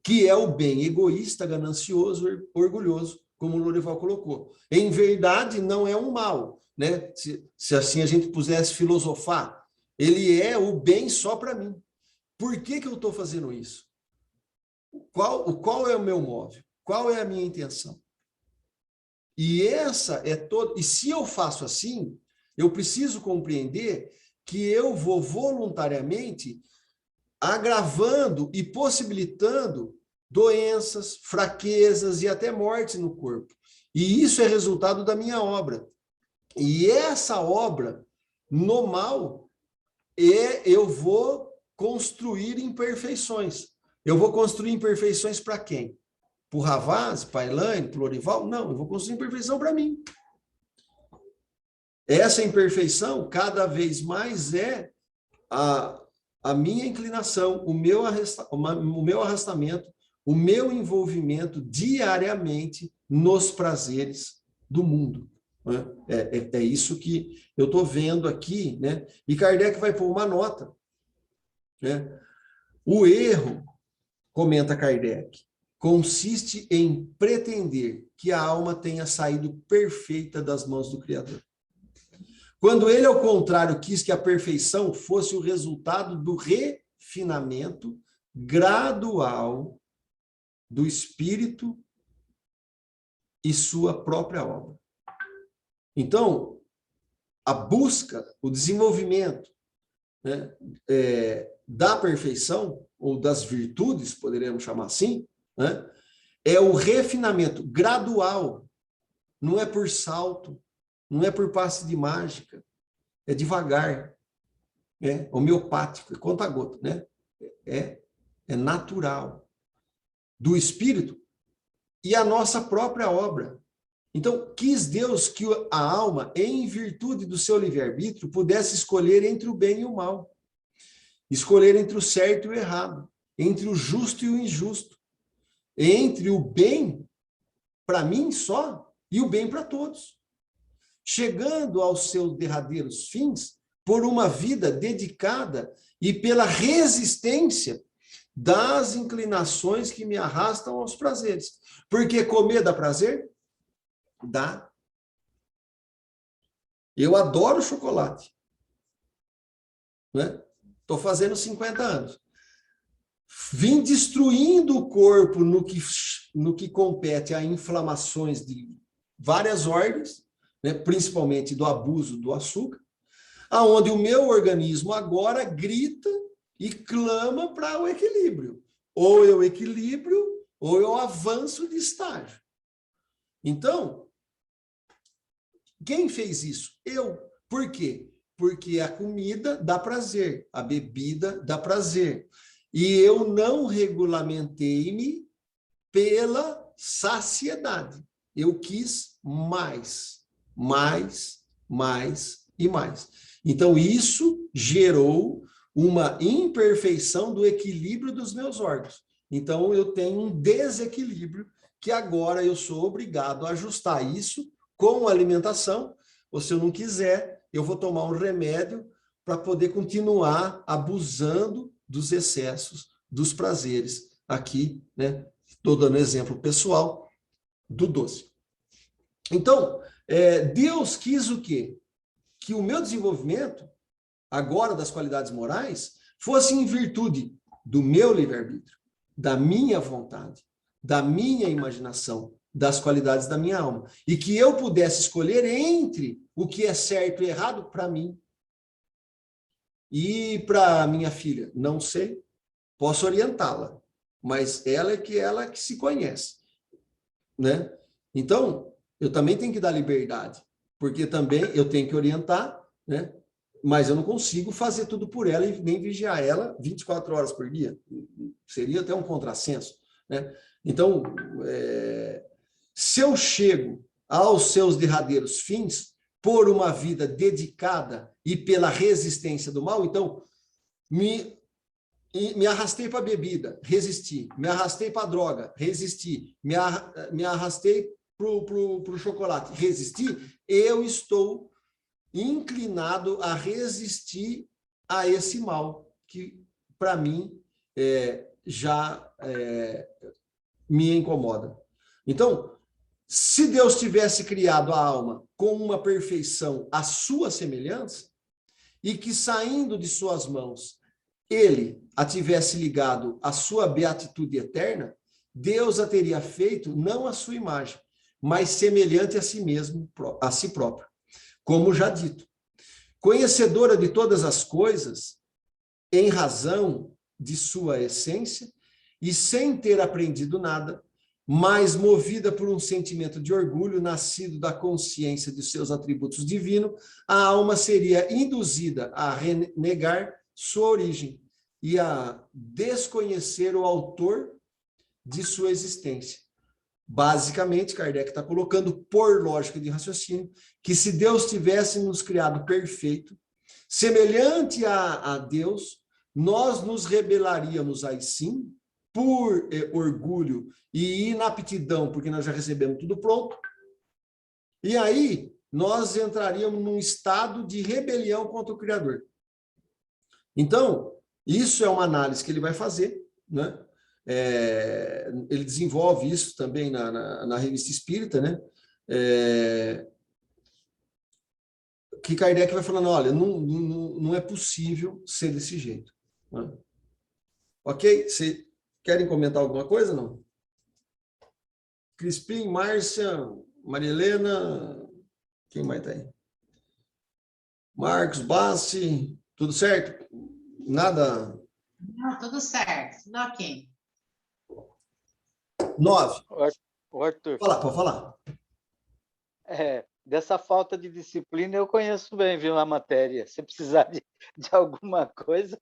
que é o bem egoísta, ganancioso, orgulhoso, como o Lorival colocou. Em verdade, não é um mal, né? Se assim a gente pudesse filosofar, ele é o bem só para mim. Por que eu estou fazendo isso? Qual é o meu móvel? Qual é a minha intenção? E e se eu faço assim, eu preciso compreender que eu vou voluntariamente agravando e possibilitando doenças, fraquezas e até morte no corpo. E isso é resultado da minha obra. E essa obra, no mal, eu vou construir imperfeições. Eu vou construir imperfeições para quem? Para o Ravazzi, para a Elaine, para o Lorival? Não, eu vou construir imperfeição para mim. Essa imperfeição, cada vez mais, é a minha inclinação, o meu arrastamento, o meu envolvimento diariamente nos prazeres do mundo. Né? É isso que eu estou vendo aqui, né? E Kardec vai pôr uma nota. Né? O erro, comenta Kardec, consiste em pretender que a alma tenha saído perfeita das mãos do Criador. Quando ele, ao contrário, quis que a perfeição fosse o resultado do refinamento gradual do espírito e sua própria obra. Então, a busca, o desenvolvimento, né, da perfeição, ou das virtudes, poderíamos chamar assim, né, é o refinamento gradual, não é por salto, não é por passe de mágica, é devagar, é homeopático, é conta-gota, né? É natural, do espírito e a nossa própria obra. Então, quis Deus que a alma, em virtude do seu livre-arbítrio, pudesse escolher entre o bem e o mal, escolher entre o certo e o errado, entre o justo e o injusto, entre o bem para mim só e o bem para todos. chegando aos seus derradeiros fins por uma vida dedicada e pela resistência das inclinações que me arrastam aos prazeres. Porque comer dá prazer? Dá. Eu adoro chocolate. Né? Estou fazendo 50 anos. Vim destruindo o corpo no que compete a inflamações de várias ordens, né? Principalmente do abuso do açúcar, aonde o meu organismo agora grita e clama para o equilíbrio. Ou eu equilíbrio, ou eu avanço de estágio. Então, quem fez isso? Eu. Por quê? Porque a comida dá prazer, a bebida dá prazer. E eu não regulamentei-me pela saciedade. Eu quis mais, mais, mais e mais. Então, isso gerou uma imperfeição do equilíbrio dos meus órgãos. Então, eu tenho um desequilíbrio que agora eu sou obrigado a ajustar isso com alimentação, ou se eu não quiser, eu vou tomar um remédio para poder continuar abusando dos excessos, dos prazeres. Aqui, né? Estou dando exemplo pessoal do doce. Então, Deus quis o quê? Que o meu desenvolvimento, agora das qualidades morais, fosse em virtude do meu livre-arbítrio, da minha vontade, da minha imaginação, das qualidades da minha alma. E que eu pudesse escolher entre o que é certo e errado para mim. E para minha filha, não sei, posso orientá-la, mas ela que se conhece, né? Então, eu também tenho que dar liberdade, porque também eu tenho que orientar, né? Mas eu não consigo fazer tudo por ela e nem vigiar ela 24 horas por dia. Seria até um contrassenso, né? Então, se eu chego aos seus derradeiros fins por uma vida dedicada e pela resistência do mal, então me arrastei para a bebida, resisti. Me arrastei para a droga, resisti. Me arrastei para o chocolate, resisti. Eu estou inclinado a resistir a esse mal, que, para mim, já me incomoda. Então, se Deus tivesse criado a alma com uma perfeição à sua semelhança, e que saindo de suas mãos, ele a tivesse ligado à sua beatitude eterna, Deus a teria feito não à sua imagem, mas semelhante a si mesmo, a si próprio. Como já dito, conhecedora de todas as coisas, em razão de sua essência, e sem ter aprendido nada, mas movida por um sentimento de orgulho nascido da consciência de seus atributos divinos, a alma seria induzida a renegar sua origem e a desconhecer o autor de sua existência. Basicamente, Kardec está colocando, por lógica de raciocínio, que se Deus tivesse nos criado perfeito, semelhante a Deus, nós nos rebelaríamos aí sim, por orgulho e inaptidão, porque nós já recebemos tudo pronto, e aí nós entraríamos num estado de rebelião contra o Criador. Então, isso é uma análise que ele vai fazer, né? Ele desenvolve isso também na Revista Espírita, né? Que Kardec vai falando, olha, não é possível ser desse jeito. Né? Ok? Você querem comentar alguma coisa, não? Crispim, Márcia, Maria Helena, quem mais está aí? Marcos, Bassi, tudo certo? Nada? Não, tudo certo, tudo ok. 9. Arthur, Pode falar. dessa falta de disciplina eu conheço bem, viu, a matéria. Se precisar de alguma coisa...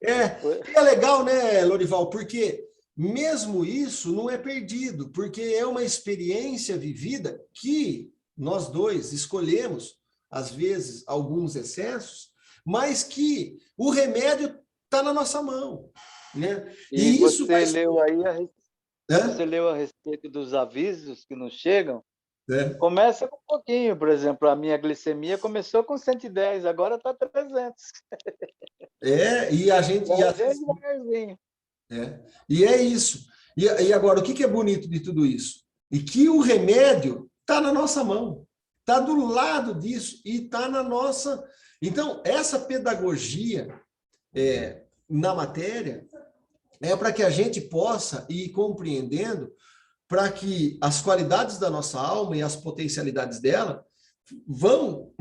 É legal, né, Lorival? Porque mesmo isso não é perdido, porque é uma experiência vivida que nós dois escolhemos, às vezes, alguns excessos, mas que o remédio está na nossa mão. Né? E isso você leu aí você Hã? leu a respeito dos avisos que nos chegam né? Começa com um pouquinho, por exemplo, a minha glicemia começou com 110, agora está 300. E a gente... Devagarzinho. E é isso. E agora, o que é bonito de tudo isso? E que o remédio está na nossa mão, está do lado disso e está na nossa... Então, essa pedagogia na matéria é para que a gente possa ir compreendendo, para que as qualidades da nossa alma e as potencialidades dela vão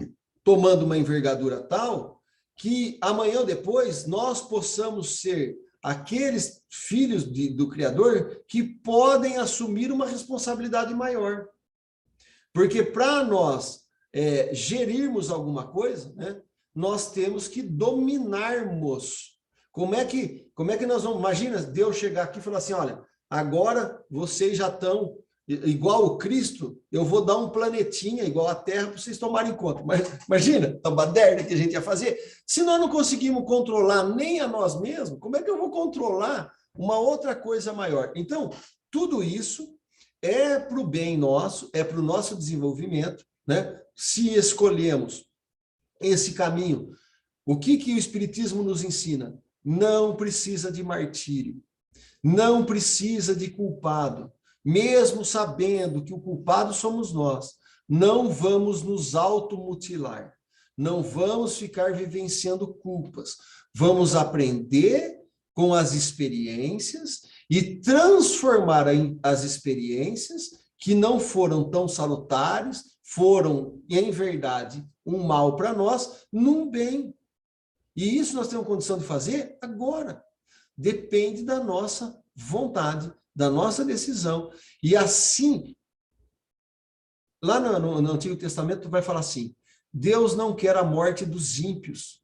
tomando uma envergadura tal que amanhã ou depois nós possamos ser aqueles filhos do Criador que podem assumir uma responsabilidade maior. Porque para nós gerirmos alguma coisa, né, nós temos que dominarmos. Como é que nós vamos... Imagina Deus chegar aqui e falar assim, olha, agora vocês já estão igual o Cristo, eu vou dar um planetinha igual a Terra para vocês tomarem conta. Mas imagina a baderna que a gente ia fazer. Se nós não conseguimos controlar nem a nós mesmos, como é que eu vou controlar uma outra coisa maior? Então, tudo isso é para o bem nosso, é para o nosso desenvolvimento, né? Se escolhemos esse caminho, o que o Espiritismo nos ensina? Não precisa de martírio, não precisa de culpado, mesmo sabendo que o culpado somos nós. Não vamos nos automutilar, não vamos ficar vivenciando culpas, vamos aprender com as experiências e transformar as experiências que não foram tão salutares, foram, em verdade, um mal para nós, num bem. E isso nós temos condição de fazer agora. Depende da nossa vontade, da nossa decisão. E assim, lá no Antigo Testamento vai falar assim, Deus não quer a morte dos ímpios,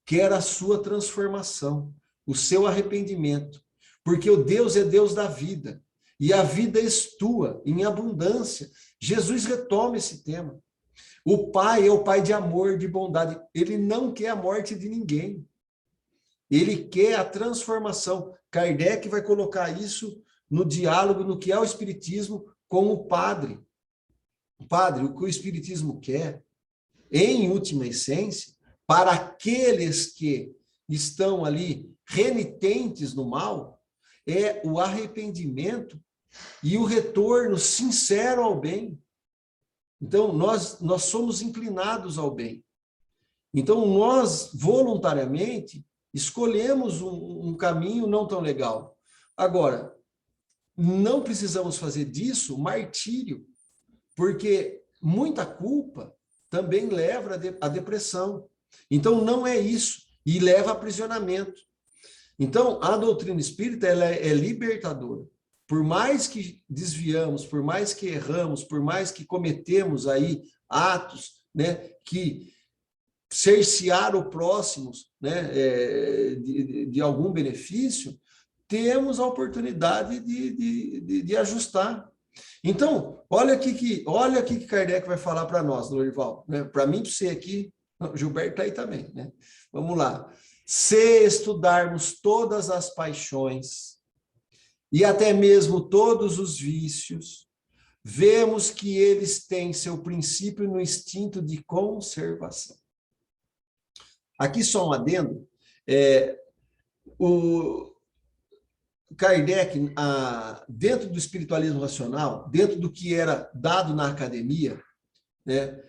quer a sua transformação, o seu arrependimento. Porque o Deus é Deus da vida. E a vida estua em abundância. Jesus retoma esse tema. O Pai é o Pai de amor, de bondade. Ele não quer a morte de ninguém. Ele quer a transformação. Kardec vai colocar isso no diálogo, no que é o Espiritismo, com o Padre. Padre, o que o Espiritismo quer, em última essência, para aqueles que estão ali renitentes no mal, é o arrependimento e o retorno sincero ao bem. Então, nós somos inclinados ao bem. Então, nós, voluntariamente, escolhemos um caminho não tão legal. Agora, não precisamos fazer disso martírio, porque muita culpa também leva à depressão. Então, não é isso, e leva a aprisionamento. Então, a doutrina espírita ela é libertadora. Por mais que desviamos, por mais que erramos, por mais que cometemos aí atos, né, que cercear o próximo, né, de algum benefício, temos a oportunidade de ajustar. Então, olha aqui que Kardec vai falar para nós, Lorival, né? Para mim, para você aqui, Gilberto está aí também, né? Vamos lá. Se estudarmos todas as paixões e até mesmo todos os vícios, vemos que eles têm seu princípio no instinto de conservação. Aqui só um adendo, o Kardec, dentro do espiritualismo racional, dentro do que era dado na academia, né,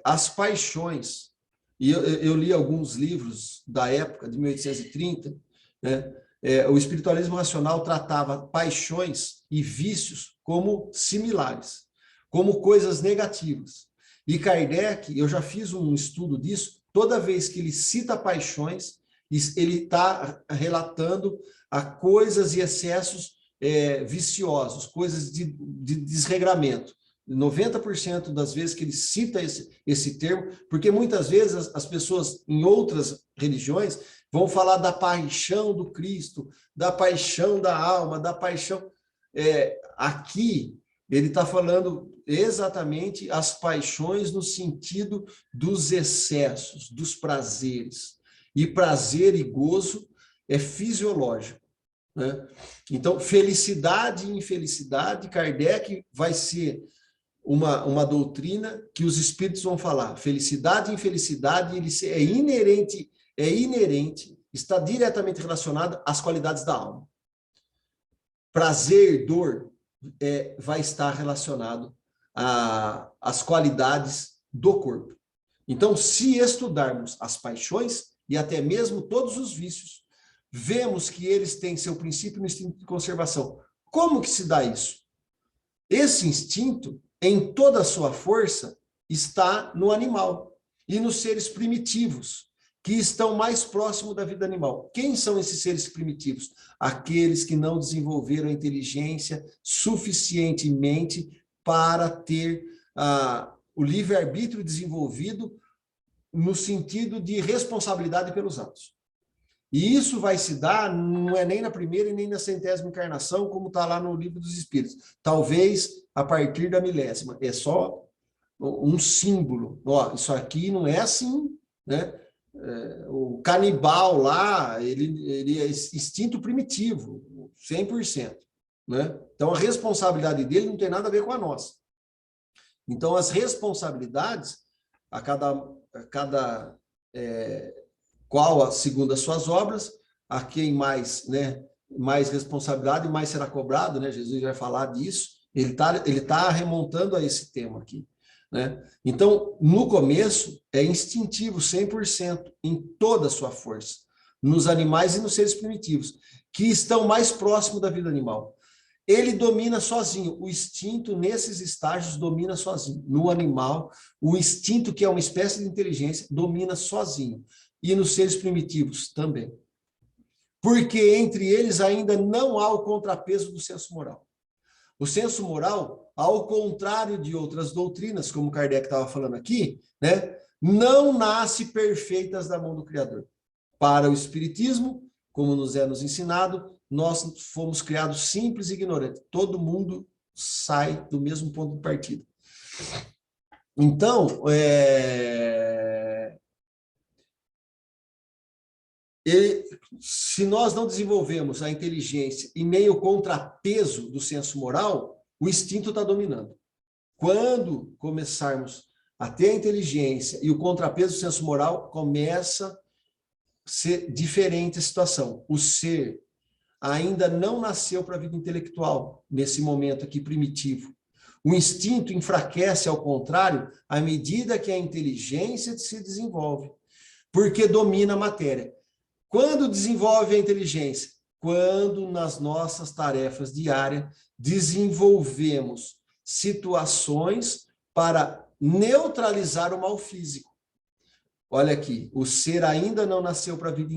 as paixões, e eu li alguns livros da época, de 1830, né, o espiritualismo racional tratava paixões e vícios como similares, como coisas negativas. E Kardec, eu já fiz um estudo disso, toda vez que ele cita paixões, ele está relatando a coisas e excessos viciosos, coisas de desregramento. 90% das vezes que ele cita esse termo, porque muitas vezes as pessoas em outras religiões vão falar da paixão do Cristo, da paixão da alma, da paixão... Aqui, ele está falando exatamente as paixões no sentido dos excessos, dos prazeres. E prazer e gozo é fisiológico, né? Então, felicidade e infelicidade, Kardec vai ser uma doutrina que os espíritos vão falar. Felicidade e infelicidade é inerente, está diretamente relacionada às qualidades da alma. Prazer, dor, vai estar relacionado às qualidades do corpo. Então, se estudarmos as paixões e até mesmo todos os vícios, vemos que eles têm seu princípio no instinto de conservação. Como que se dá isso? Esse instinto, em toda a sua força, está no animal e nos seres primitivos, que estão mais próximos da vida animal. Quem são esses seres primitivos? Aqueles que não desenvolveram a inteligência suficientemente para ter o livre-arbítrio desenvolvido no sentido de responsabilidade pelos atos. E isso vai se dar, não é nem na primeira e nem na 100ª encarnação, como está lá no Livro dos Espíritos. Talvez a partir da 1000ª. É só um símbolo. Ó, isso aqui não é assim, né? O canibal lá, ele é instinto primitivo, 100%. Né? Então, a responsabilidade dele não tem nada a ver com a nossa. Então, as responsabilidades, qual, segundo as suas obras, a quem mais, né, mais responsabilidade, mais será cobrado, né? Jesus vai falar disso, ele tá remontando a esse tema aqui, né? Então, no começo, é instintivo 100%, em toda a sua força, nos animais e nos seres primitivos, que estão mais próximos da vida animal. Ele domina sozinho, o instinto nesses estágios domina sozinho. No animal, o instinto, que é uma espécie de inteligência, domina sozinho. E nos seres primitivos também. Porque entre eles ainda não há o contrapeso do senso moral. O senso moral, ao contrário de outras doutrinas, como Kardec estava falando aqui, né, não nasce perfeitas da mão do Criador. Para o Espiritismo, como nos ensinado, nós fomos criados simples e ignorantes. Todo mundo sai do mesmo ponto de partida. Então, se nós não desenvolvemos a inteligência e nem o contrapeso do senso moral, o instinto está dominando. Quando começarmos a ter a inteligência e o contrapeso do senso moral, começa a ser diferente a situação. O ser ainda não nasceu para a vida intelectual, nesse momento aqui primitivo. O instinto enfraquece, ao contrário, à medida que a inteligência se desenvolve, porque domina a matéria. Quando desenvolve a inteligência? Quando nas nossas tarefas diárias desenvolvemos situações para neutralizar o mal físico. Olha aqui, o ser ainda não nasceu para a vida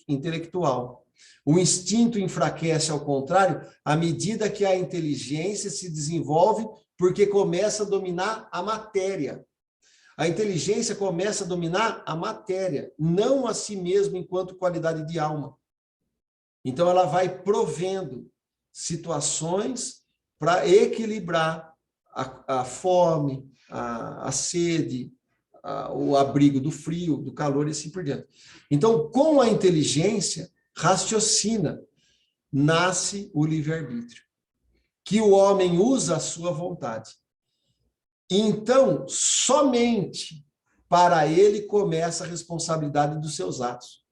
intelectual. O instinto enfraquece, ao contrário, à medida que a inteligência se desenvolve, porque começa a dominar a matéria. A inteligência começa a dominar a matéria, não a si mesma enquanto qualidade de alma. Então, ela vai provendo situações para equilibrar a fome, a sede, o abrigo do frio, do calor e assim por diante. Então, com a inteligência, raciocina, nasce o livre-arbítrio, que o homem usa a sua vontade. Então, somente para ele começa a responsabilidade dos seus atos.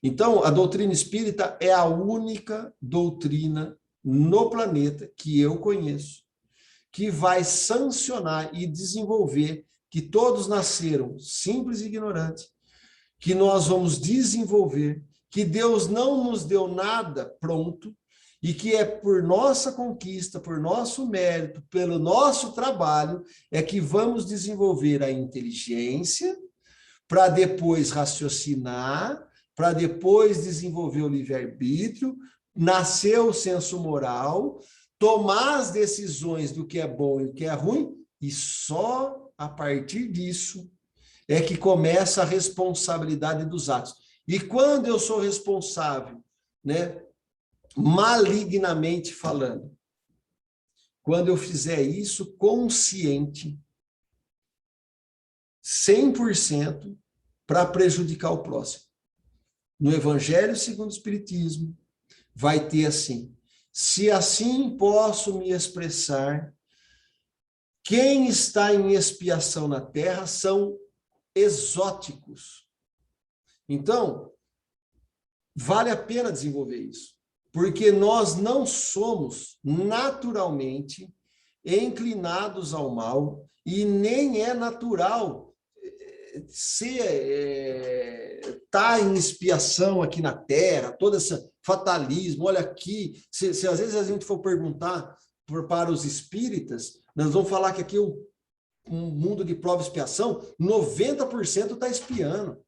Então, a doutrina espírita é a única doutrina no planeta que eu conheço que vai sancionar e desenvolver que todos nasceram simples e ignorantes, que nós vamos desenvolver, que Deus não nos deu nada pronto, e que é por nossa conquista, por nosso mérito, pelo nosso trabalho, é que vamos desenvolver a inteligência para depois raciocinar, para depois desenvolver o livre-arbítrio, nascer o senso moral, tomar as decisões do que é bom e o que é ruim, e só a partir disso é que começa a responsabilidade dos atos. E quando eu sou responsável, né, malignamente falando, quando eu fizer isso consciente, 100% para prejudicar o próximo. No Evangelho segundo o Espiritismo, vai ter assim: se assim posso me expressar, Quem está em expiação na terra são exóticos. Então, vale a pena desenvolver isso, porque nós não somos naturalmente inclinados ao mal e nem é natural tá em expiação aqui na Terra, todo esse fatalismo. Olha aqui, se às vezes a gente for perguntar para os espíritas, nós vamos falar que aqui um mundo de prova e expiação, 90% está expiando.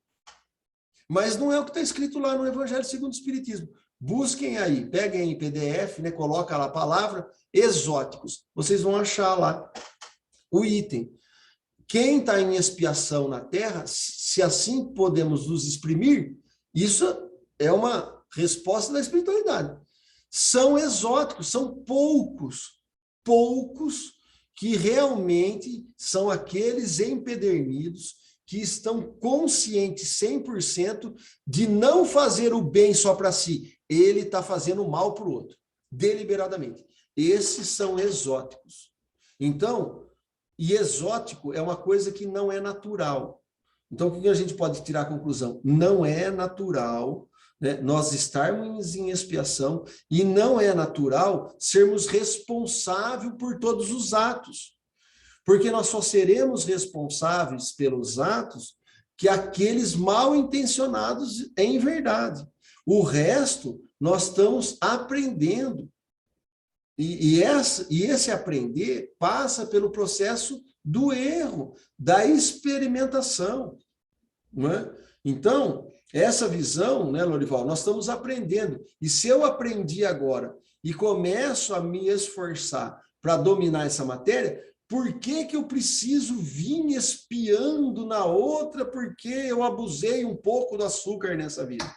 Mas não é o que está escrito lá no Evangelho segundo o Espiritismo. Busquem aí, peguem em PDF, né, coloca lá a palavra exóticos. Vocês vão achar lá o item. Quem está em expiação na Terra, se assim podemos nos exprimir, isso é uma resposta da espiritualidade. São exóticos, são poucos que realmente são aqueles empedernidos que estão conscientes 100% de não fazer o bem só para si. Ele está fazendo o mal para o outro, deliberadamente. Esses são exóticos. Então, e exótico é uma coisa que não é natural. Então, o que a gente pode tirar a conclusão? Não é natural, né, nós estarmos em expiação e não é natural sermos responsáveis por todos os atos. Porque nós só seremos responsáveis pelos atos que aqueles mal intencionados em verdade. O resto, nós estamos aprendendo. E esse aprender passa pelo processo do erro, da experimentação. Não é? Então, essa visão, né, Lorival, nós estamos aprendendo. E se eu aprendi agora e começo a me esforçar para dominar essa matéria, por que eu preciso vir espiando na outra porque eu abusei um pouco do açúcar nessa vida?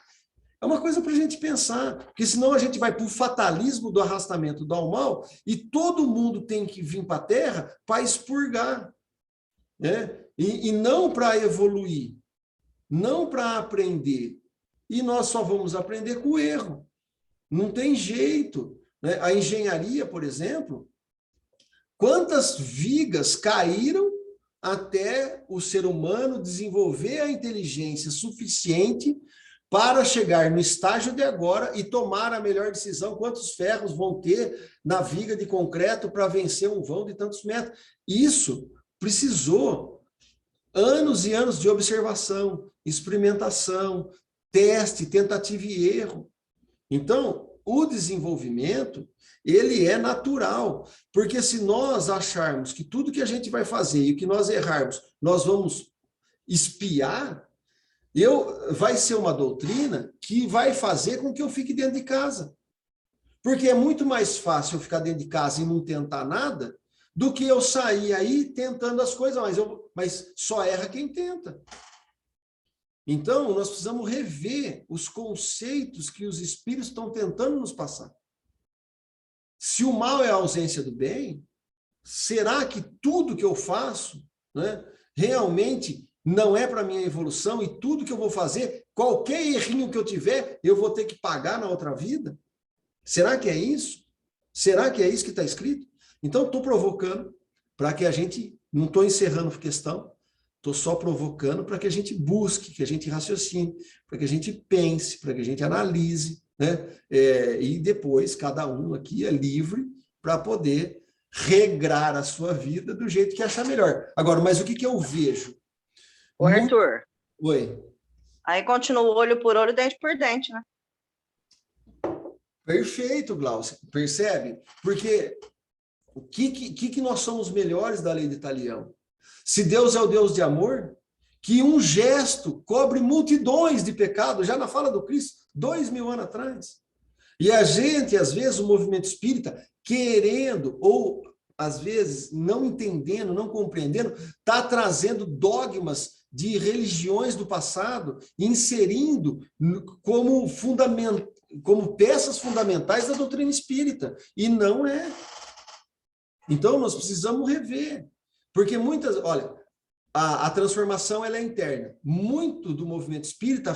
É uma coisa para a gente pensar, porque senão a gente vai para o fatalismo do arrastamento do mal e todo mundo tem que vir para a Terra para expurgar, né? E não para evoluir, não para aprender. E nós só vamos aprender com o erro. Não tem jeito, né? A engenharia, por exemplo, quantas vigas caíram até o ser humano desenvolver a inteligência suficiente para chegar no estágio de agora e tomar a melhor decisão, quantos ferros vão ter na viga de concreto para vencer um vão de tantos metros. Isso precisou anos e anos de observação, experimentação, teste, tentativa e erro. Então, o desenvolvimento, ele é natural, porque se nós acharmos que tudo que a gente vai fazer e que nós errarmos, nós vamos espiar, vai ser uma doutrina que vai fazer com que eu fique dentro de casa. Porque é muito mais fácil eu ficar dentro de casa e não tentar nada do que eu sair aí tentando as coisas, mas só erra quem tenta. Então, nós precisamos rever os conceitos que os espíritos estão tentando nos passar. Se o mal é a ausência do bem, será que tudo que eu faço, né, realmente não é para minha evolução e tudo que eu vou fazer, qualquer errinho que eu tiver, eu vou ter que pagar na outra vida? Será que é isso? Será que é isso que está escrito? Então, estou provocando para que a gente, não estou encerrando a questão, estou só provocando para que a gente busque, que a gente raciocine, para que a gente pense, para que a gente analise, né? E depois, cada um aqui é livre para poder regrar a sua vida do jeito que achar melhor. Agora, mas o que eu vejo? Ô, Arthur. Oi. Aí continua olho por olho, dente por dente, né? Perfeito, Glaucio. Percebe? Porque o que nós somos melhores da lei de Talião? Se Deus é o Deus de amor, que um gesto cobre multidões de pecados, já na fala do Cristo, 2000 anos atrás. E a gente, às vezes, o movimento espírita, querendo, ou às vezes não entendendo, não compreendendo, está trazendo dogmas de religiões do passado, inserindo como peças fundamentais da doutrina espírita. E não é. Então, nós precisamos rever. Porque olha, a transformação ela é interna. Muito do movimento espírita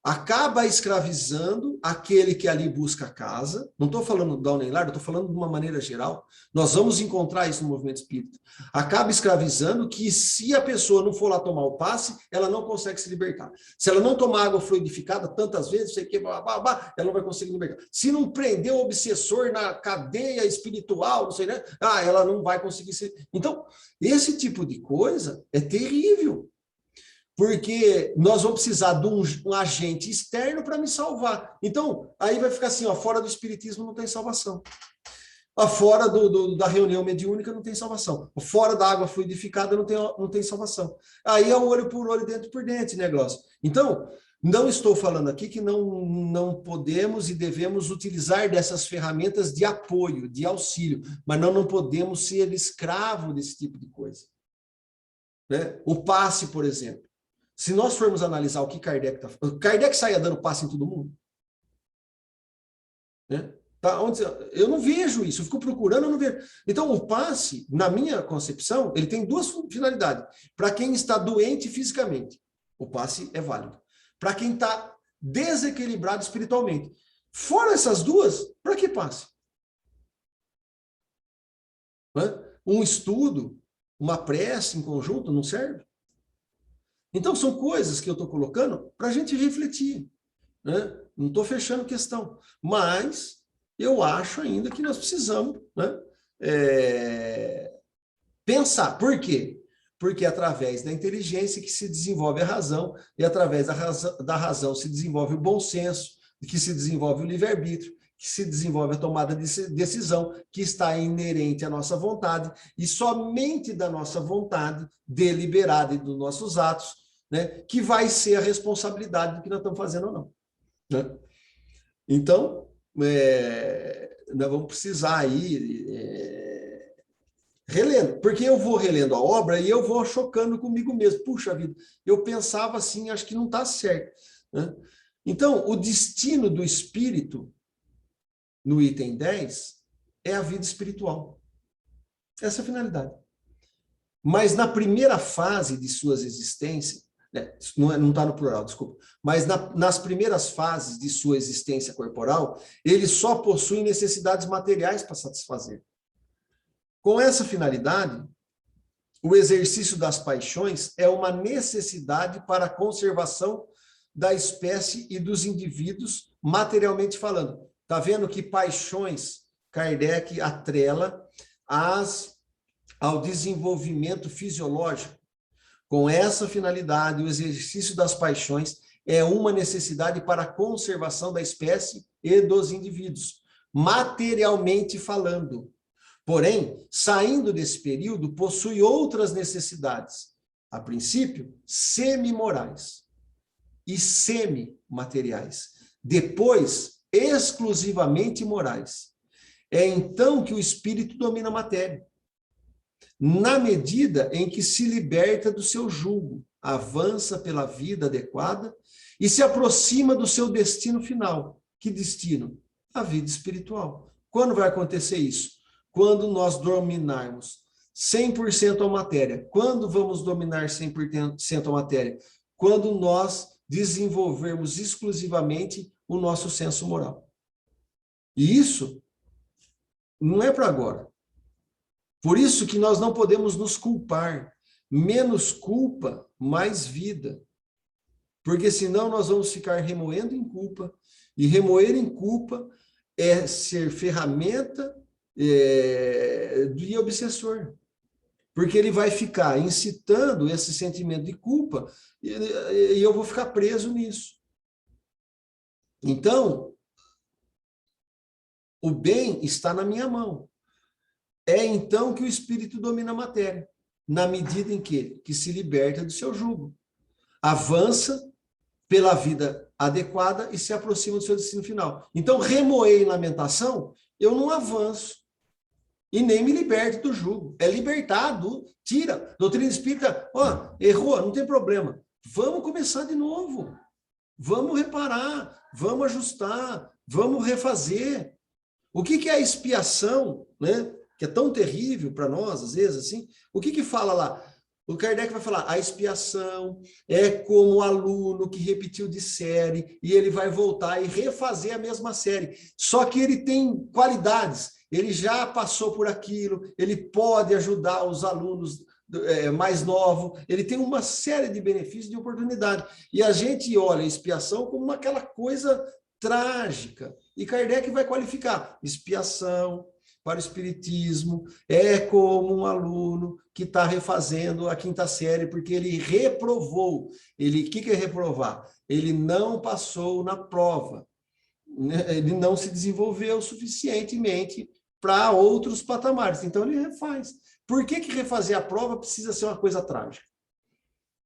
acaba escravizando aquele que ali busca a casa. Não estou falando do Down and Lar, estou falando de uma maneira geral. Nós vamos encontrar isso no movimento espírita. Acaba escravizando que se a pessoa não for lá tomar o passe, ela não consegue se libertar. Se ela não tomar água fluidificada tantas vezes, sei que, ela não vai conseguir libertar. Se não prender o obsessor na cadeia espiritual, não sei, né? Ela não vai conseguir se... Então, esse tipo de coisa é terrível. Porque nós vamos precisar de um agente externo para me salvar. Então, aí vai ficar assim, fora do espiritismo não tem salvação. Fora da reunião mediúnica não tem salvação. Fora da água fluidificada não tem salvação. Aí é o olho por olho, dente por dente, negócio. Então, não estou falando aqui que não podemos e devemos utilizar dessas ferramentas de apoio, de auxílio, mas não podemos ser escravo desse tipo de coisa. Né? O passe, por exemplo. Se nós formos analisar o que Kardec está falando, Kardec saia dando passe em todo mundo? Né? Eu não vejo isso, eu fico procurando, eu não vejo. Então, o passe, na minha concepção, ele tem duas finalidades. Para quem está doente fisicamente, o passe é válido. Para quem está desequilibrado espiritualmente. Fora essas duas, para que passe? Um estudo, uma prece em conjunto não serve? Então, são coisas que eu estou colocando para a gente refletir. Né? Não estou fechando questão. Mas eu acho ainda que nós precisamos, né, pensar. Por quê? Porque é através da inteligência que se desenvolve a razão, e através da razão se desenvolve o bom senso, que se desenvolve o livre-arbítrio, que se desenvolve a tomada de decisão, que está inerente à nossa vontade, e somente da nossa vontade deliberada e dos nossos atos, né, que vai ser a responsabilidade do que nós estamos fazendo ou não. Né? Então, nós vamos precisar aí relendo, porque eu vou relendo a obra e eu vou chocando comigo mesmo. Puxa vida, eu pensava assim, acho que não está certo. Né? Então, o destino do espírito, no item 10, é a vida espiritual. Essa é a finalidade. Mas na primeira fase de suas existências, não está no plural, desculpa, mas nas primeiras fases de sua existência corporal, ele só possui necessidades materiais para satisfazer. Com essa finalidade, o exercício das paixões é uma necessidade para a conservação da espécie e dos indivíduos, materialmente falando. Está vendo que paixões Kardec atrela ao desenvolvimento fisiológico? Com essa finalidade, o exercício das paixões é uma necessidade para a conservação da espécie e dos indivíduos, materialmente falando. Porém, saindo desse período, possui outras necessidades, a princípio, semi-morais e semi-materiais, depois, exclusivamente morais. É então que o espírito domina a matéria, na medida em que se liberta do seu jugo, avança pela vida adequada e se aproxima do seu destino final. Que destino? A vida espiritual. Quando vai acontecer isso? Quando nós dominarmos 100% a matéria. Quando vamos dominar 100% a matéria? Quando nós desenvolvermos exclusivamente o nosso senso moral. E isso não é para agora. Por isso que nós não podemos nos culpar. Menos culpa, mais vida. Porque senão nós vamos ficar remoendo em culpa. E remoer em culpa é ser ferramenta de obsessor. Porque ele vai ficar incitando esse sentimento de culpa e eu vou ficar preso nisso. Então, o bem está na minha mão. É então que o espírito domina a matéria, na medida em que se liberta do seu jugo, avança pela vida adequada e se aproxima do seu destino final. Então, remoer em lamentação, eu não avanço e nem me liberto do jugo. É libertado, tira. Doutrina espírita, errou, não tem problema. Vamos começar de novo. Vamos reparar, vamos ajustar, vamos refazer. O que é a expiação, né? Que é tão terrível para nós, às vezes, assim. O que fala lá? O Kardec vai falar, a expiação é como o aluno que repetiu de série e ele vai voltar e refazer a mesma série. Só que ele tem qualidades, ele já passou por aquilo, ele pode ajudar os alunos mais novos, ele tem uma série de benefícios, de oportunidade. E a gente olha a expiação como aquela coisa trágica. E Kardec vai qualificar expiação para o espiritismo é como um aluno que está refazendo a quinta série porque ele reprovou. O que é reprovar? Ele não passou na prova, né? Ele não se desenvolveu suficientemente para outros patamares, então ele refaz. Por que refazer a prova precisa ser uma coisa trágica?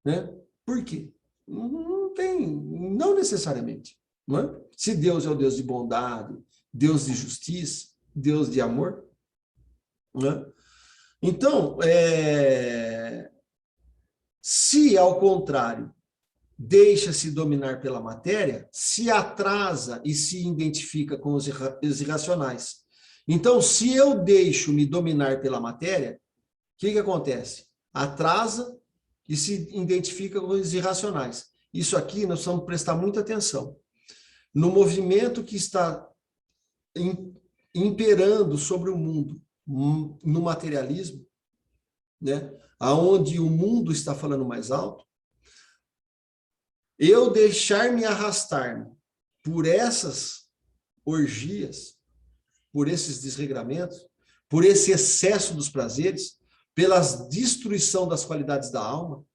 Né? Por quê? Não necessariamente. Não é? Se Deus é o Deus de bondade, Deus de justiça, Deus de amor, né? Então, se ao contrário, deixa-se dominar pela matéria, se atrasa e se identifica com os irracionais. Então, se eu deixo me dominar pela matéria, o que acontece? Atrasa e se identifica com os irracionais. Isso aqui nós precisamos prestar muita atenção. No movimento que está imperando sobre o mundo, no materialismo, né? Aonde o mundo está falando mais alto, eu deixar-me arrastar por essas orgias, por esses desregramentos, por esse excesso dos prazeres, pela destruição das qualidades da alma,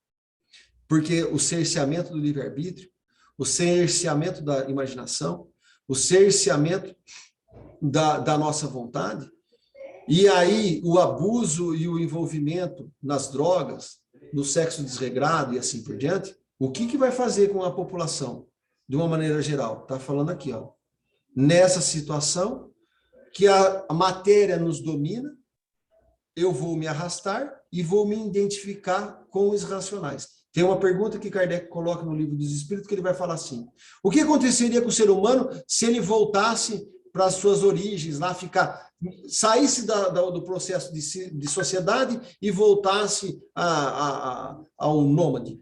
porque o cerceamento do livre-arbítrio, o cerceamento da imaginação, o cerceamento da nossa vontade, e aí o abuso e o envolvimento nas drogas, no sexo desregrado e assim por diante, o que vai fazer com a população, de uma maneira geral? Está falando aqui, ó, nessa situação que a matéria nos domina, eu vou me arrastar e vou me identificar com os racionais. Tem uma pergunta que Kardec coloca no Livro dos Espíritos, que ele vai falar assim, o que aconteceria com o ser humano se ele voltasse para as suas origens, lá saísse do processo de sociedade e voltasse ao nômade?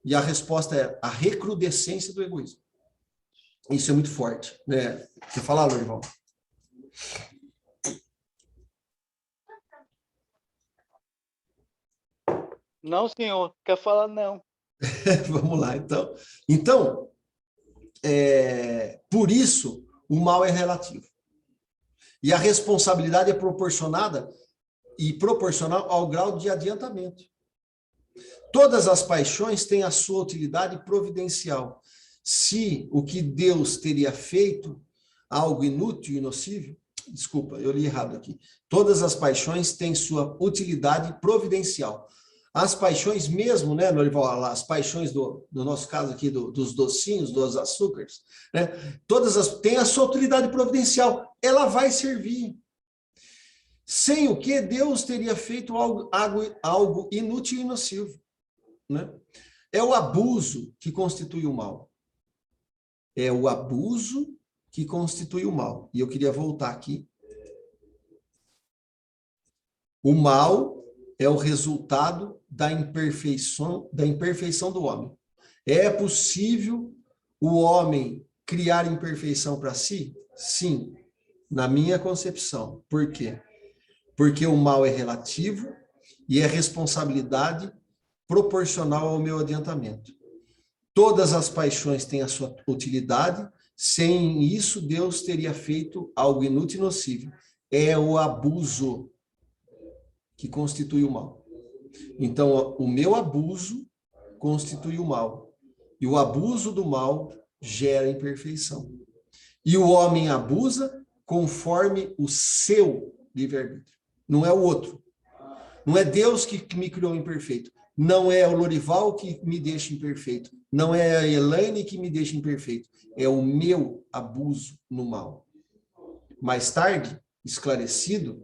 E a resposta é a recrudescência do egoísmo. Isso é muito forte, né? Quer falar, Lorival? Não, senhor. Quer falar, não. Vamos lá, então. Então, por isso, o mal é relativo. E a responsabilidade é proporcionada e proporcional ao grau de adiantamento. Todas as paixões têm a sua utilidade providencial. Se o que Deus teria feito, algo inútil e nocivo, desculpa, eu li errado aqui. Todas as paixões têm sua utilidade providencial. As paixões mesmo, né, Norival, as paixões no nosso caso aqui dos docinhos, dos açúcares, né, têm a sua utilidade providencial, ela vai servir. Sem o que Deus teria feito algo inútil e nocivo, né? É o abuso que constitui o mal. É o abuso que constitui o mal. E eu queria voltar aqui. O mal é o resultado da imperfeição do homem. É possível o homem criar imperfeição para si? Sim, na minha concepção. Por quê? Porque o mal é relativo e é responsabilidade proporcional ao meu adiantamento. Todas as paixões têm a sua utilidade, sem isso Deus teria feito algo inútil e nocivo. É o abuso que constitui o mal. Então, o meu abuso constitui o mal. E o abuso do mal gera imperfeição. E o homem abusa conforme o seu livre-arbítrio. Não é o outro. Não é Deus que me criou imperfeito. Não é o Lorival que me deixa imperfeito. Não é a Elaine que me deixa imperfeito. É o meu abuso no mal. Mais tarde, esclarecido,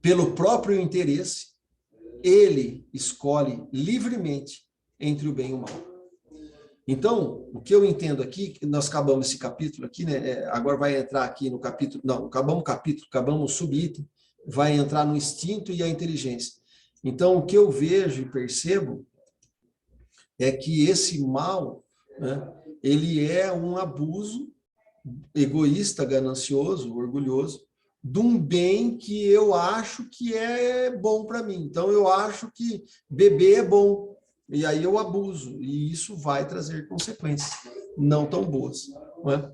pelo próprio interesse, ele escolhe livremente entre o bem e o mal. Então, o que eu entendo aqui, nós acabamos esse capítulo aqui, né? Agora vai entrar aqui no capítulo, não, acabamos o capítulo, acabamos o subitem, vai entrar no instinto e a inteligência. Então, o que eu vejo e percebo é que esse mal, né, ele é um abuso egoísta, ganancioso, orgulhoso, de um bem que eu acho que é bom para mim. Então, eu acho que beber é bom, e aí eu abuso, e isso vai trazer consequências não tão boas. Não é?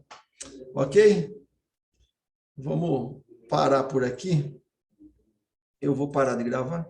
Ok? Vamos parar por aqui. Eu vou parar de gravar.